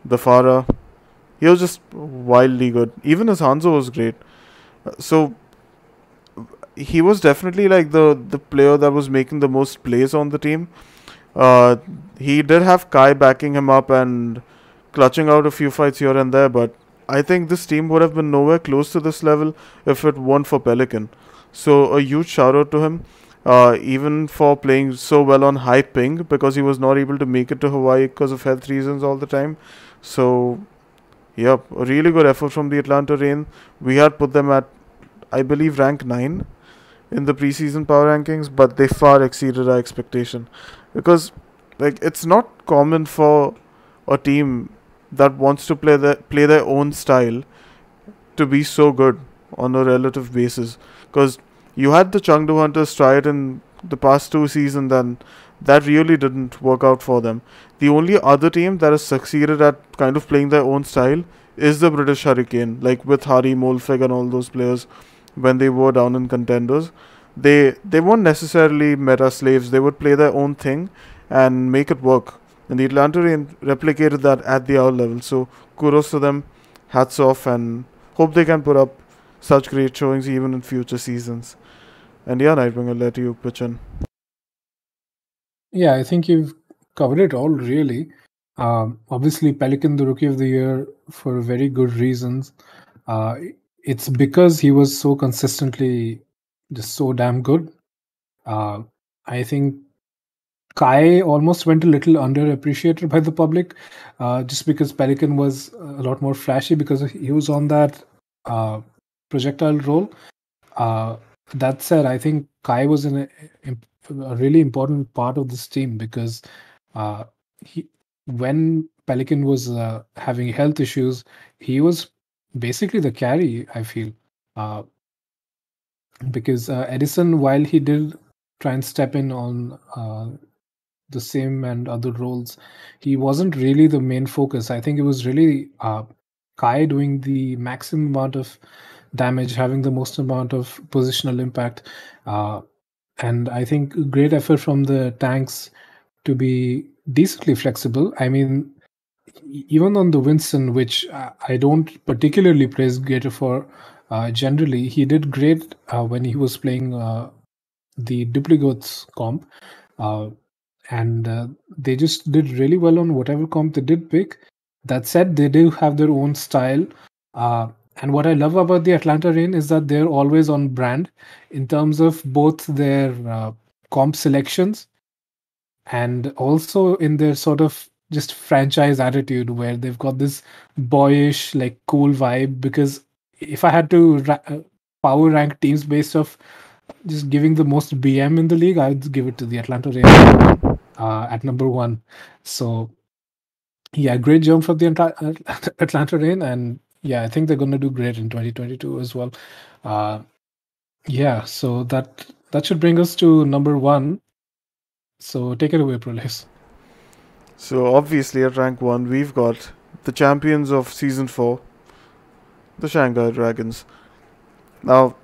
the Farah. He was just wildly good. Even his Hanzo was great. So he was definitely like the player that was making the most plays on the team. Uh, he did have Kai backing him up and clutching out a few fights here and there, but I think this team would have been nowhere close to this level if it weren't for Pelican. So a huge shout out to him, even for playing so well on high ping, because he was not able to make it to Hawaii because of health reasons all the time. So, yep, a really good effort from the Atlanta Rain. We had put them at, I believe, rank 9 in the preseason power rankings, but they far exceeded our expectation, because like it's not common for a team that wants to play their own style to be so good on a relative basis. Because you had the Chengdu Hunters try it in the past two seasons, and that really didn't work out for them. The only other team that has succeeded at kind of playing their own style is the British Hurricane, like with Harry, Molfig, and all those players when they were down in contenders. They weren't necessarily meta slaves. They would play their own thing and make it work. And the Atlanta Rain replicated that at the hour level. So kudos to them, hats off, and hope they can put up such great showings even in future seasons. And yeah, Nightwing, I'll let you pitch in. Yeah, I think you've covered it all really. Obviously, Pelican, the rookie of the year, for very good reasons. Uh, it's because he was so consistently just so damn good. Uh, I think Kai almost went a little underappreciated by the public, just because Pelican was a lot more flashy because he was on that uh, projectile role. Uh, that said, I think Kai was a really important part of this team because uh, he, when Pelican was having health issues, he was basically the carry, I feel. Uh, because Edison, while he did try and step in on the same and other roles, he wasn't really the main focus. I think it was really Kai doing the maximum amount of damage, having the most amount of positional impact. Uh, and I think great effort from the tanks to be decently flexible. I mean, even on the Winston, which I don't particularly praise Gator for, generally, he did great when he was playing the duplicates comp. Uh, and they just did really well on whatever comp they did pick. That said, they do have their own style. Uh, and what I love about the Atlanta Reign is that they're always on brand in terms of both their comp selections and also in their sort of just franchise attitude, where they've got this boyish, like cool vibe. Because if I had to power rank teams based off just giving the most BM in the league, I would give it to the Atlanta Reign at number one. So yeah, great jump for the entire Atlanta Reign, and yeah, I think they're going to do great in 2022 as well. Uh, yeah, so that should bring us to number one. So take it away, Prolis. So obviously at rank 1 we've got the champions of season 4, the Shanghai Dragons. Now,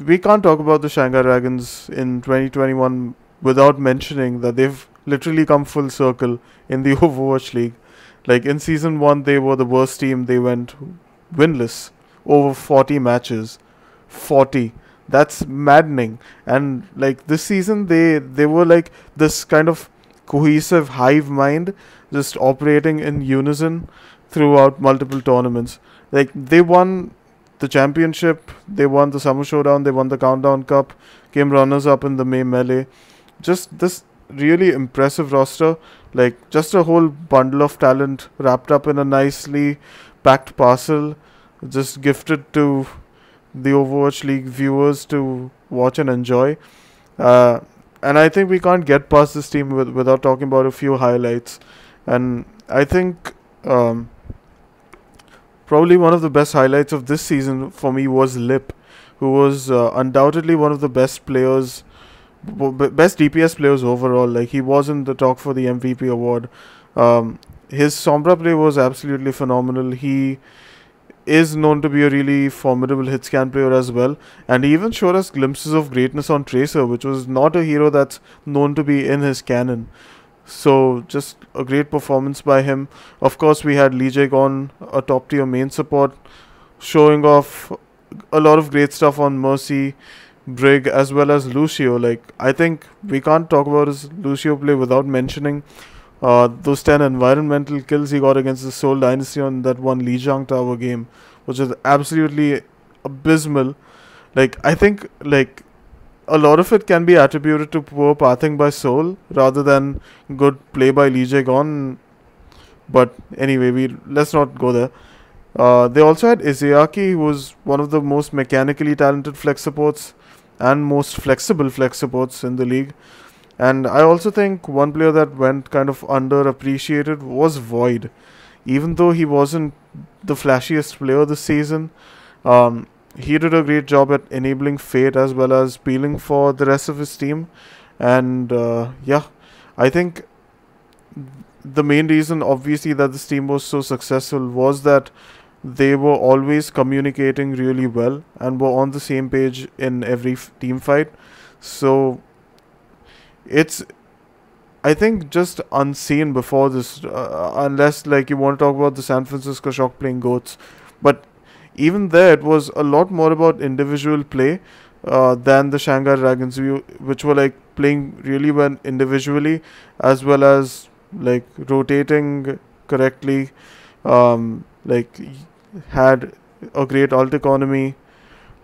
we can't talk about the Shanghai Dragons in 2021 without mentioning that they've literally come full circle in the Overwatch League. Like in season 1 they were the worst team, they went winless over 40 matches. 40. That's maddening. And like this season they were like this kind of cohesive hive mind just operating in unison throughout multiple tournaments. Like they won the championship, they won the summer showdown, they won the countdown cup, came runners up in the May melee. Just this really impressive roster, like just a whole bundle of talent wrapped up in a nicely packed parcel, just gifted to the Overwatch League viewers to watch and enjoy. Uh, and I think we can't get past this team without talking about a few highlights. And I think probably one of the best highlights of this season for me was Lip, who was undoubtedly one of the best players, best DPS players overall. Like he was in the talk for the MVP award. His Sombra play was absolutely phenomenal. He is known to be a really formidable hit scan player as well, and he even showed us glimpses of greatness on Tracer, which was not a hero that's known to be in his canon. So just a great performance by him. Of course, we had Lee Jae-gon, a top tier main support, showing off a lot of great stuff on Mercy, Brig, as well as Lucio. Like I think we can't talk about his Lucio play without mentioning those 10 environmental kills he got against the Seoul Dynasty on that one Lijiang Tower game, which is absolutely abysmal. Like I think like a lot of it can be attributed to poor pathing by Seoul rather than good play by Lee Jae-gon. But anyway, let's not go there. They also had Izayaki, who was one of the most mechanically talented flex supports and most flexible flex supports in the league. And I also think one player that went kind of underappreciated was Void. Even though he wasn't the flashiest player this season, he did a great job at enabling Fate as well as peeling for the rest of his team. And yeah, I think the main reason, obviously, that this team was so successful was that they were always communicating really well and were on the same page in every team fight. So it's, I think, just unseen before this, unless like you want to talk about the San Francisco Shock playing goats. But even there, it was a lot more about individual play than the Shanghai Dragons, which were like playing really well individually, as well as like rotating correctly, like had a great ult economy.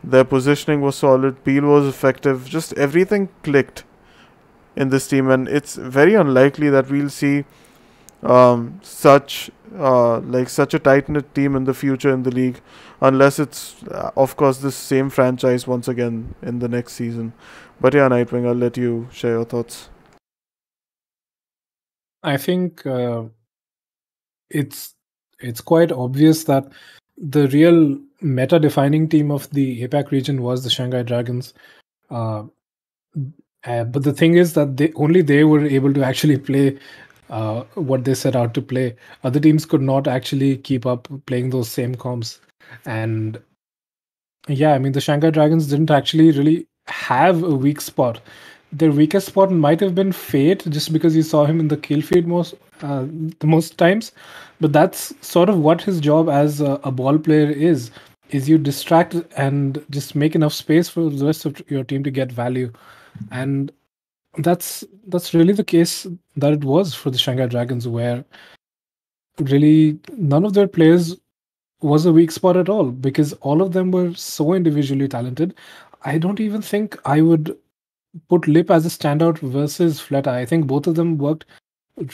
Their positioning was solid, peel was effective, just everything clicked in this team, and it's very unlikely that we'll see such such a tight knit team in the future in the league, unless it's of course this same franchise once again in the next season. But yeah, Nightwing, I'll let you share your thoughts. I think it's quite obvious that the real meta defining team of the APAC region was the Shanghai Dragons. Uh, But the thing is that they were able to actually play what they set out to play. Other teams could not actually keep up playing those same comps. And yeah, I mean, the Shanghai Dragons didn't actually really have a weak spot. Their weakest spot might have been Fate, just because you saw him in the kill feed the most times. But that's sort of what his job as a ball player is you distract and just make enough space for the rest of your team to get value. And that's really the case that it was for the Shanghai Dragons, where really none of their players was a weak spot at all, because all of them were so individually talented. I don't even think I would put Lip as a standout versus Fleta. I think both of them worked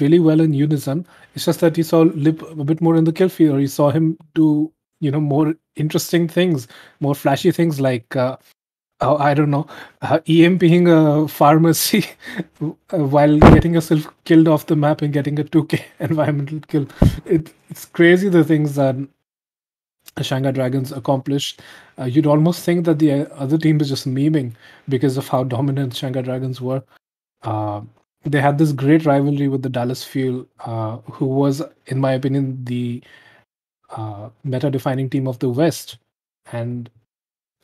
really well in unison. It's just that you saw Lip a bit more in the kill field, or you saw him do, more interesting things, more flashy things like I don't know, EMPing a pharmacy while getting yourself killed off the map and getting a 2K environmental kill. It's crazy the things that Shanghai Dragons accomplished. You'd almost think that the other team is just memeing because of how dominant Shanghai Dragons were. Uh, they had this great rivalry with the Dallas Fuel, who was, in my opinion, the meta-defining team of the West, and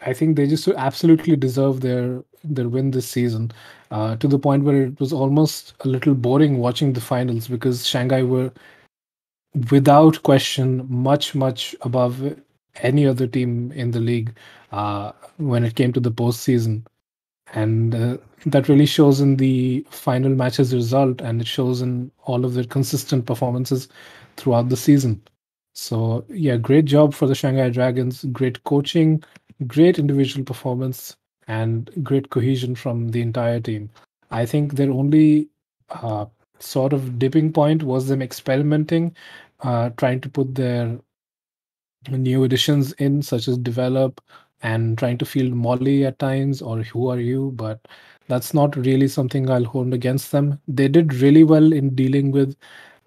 I think they just absolutely deserve their win this season, to the point where it was almost a little boring watching the finals, because Shanghai were without question much above any other team in the league when it came to the postseason. And that really shows in the final matches result, and it shows in all of their consistent performances throughout the season. So yeah, great job for the Shanghai Dragons. Great coaching, great individual performance, and great cohesion from the entire team. I think their only uh, sort of dipping point was them experimenting, trying to put their new additions in, such as develop and trying to field Molly at times, or who are you? But that's not really something I'll hold against them. They did really well in dealing with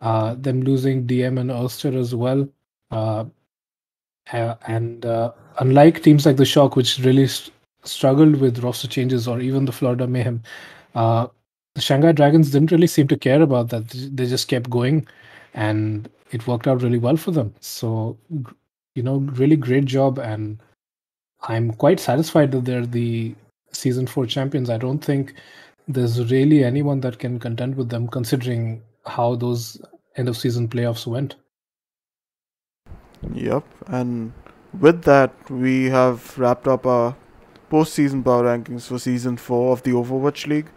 them losing DM and Ulster as well. Uh, and unlike teams like the Shock, which really struggled with roster changes, or even the Florida Mayhem, uh, the Shanghai Dragons didn't really seem to care about that. They just kept going, and it worked out really well for them. So, really great job, and I'm quite satisfied that they're the season 4 champions. I don't think there's really anyone that can contend with them, considering how those end of season playoffs went. Yep, and with that, we have wrapped up our postseason power rankings for season 4 of the Overwatch League.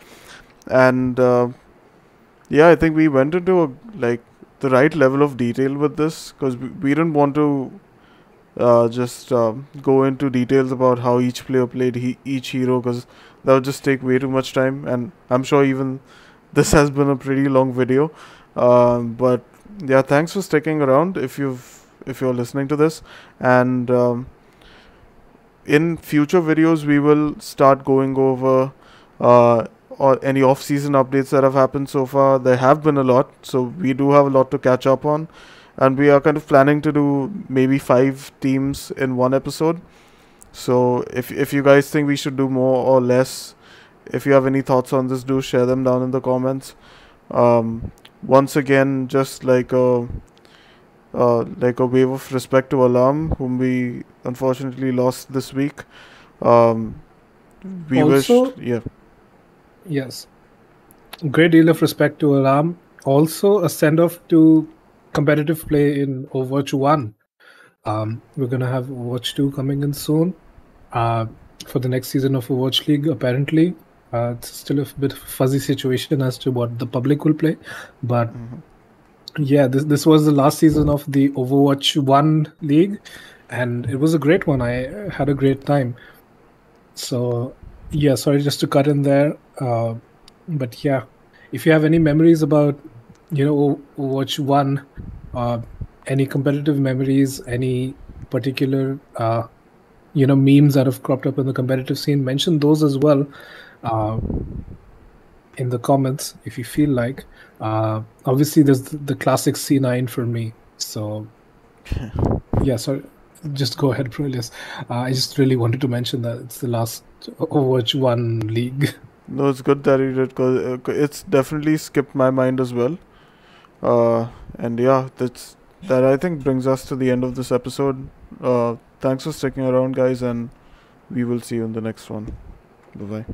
And yeah, I think we went into the right level of detail with this, because we didn't want to just go into details about how each player played each hero, because that would just take way too much time, and I'm sure even this has been a pretty long video. But yeah, thanks for sticking around if you're listening to this. And in future videos we will start going over or any off-season updates that have happened so far. There have been a lot, so we do have a lot to catch up on, and we are kind of planning to do maybe 5 teams in one episode. So if you guys think we should do more or less, if you have any thoughts on this, do share them down in the comments. Once again, just like a wave of respect to Alarm, whom we unfortunately lost this week. We Also, wished, yeah. yes, great deal of respect to Alarm. Also, a send off to competitive play in Overwatch 1. We're going to have Overwatch 2 coming in soon for the next season of Overwatch League, apparently. It's still a bit of a fuzzy situation as to what the public will play. But yeah, this was the last season of the Overwatch 1 League, and it was a great one. I had a great time. So, yeah, sorry just to cut in there. But yeah, if you have any memories about, Overwatch 1, any competitive memories, any particular, memes that have cropped up in the competitive scene, mention those as well in the comments if you feel like. Obviously, there's the classic C9 for me. So, yeah, sorry. Just go ahead, Prolius. I just really wanted to mention that it's the last Overwatch 1 League. No, it's good that you did, because it's definitely skipped my mind as well. And yeah, that I think brings us to the end of this episode. Thanks for sticking around, guys, and we will see you in the next one. Bye bye.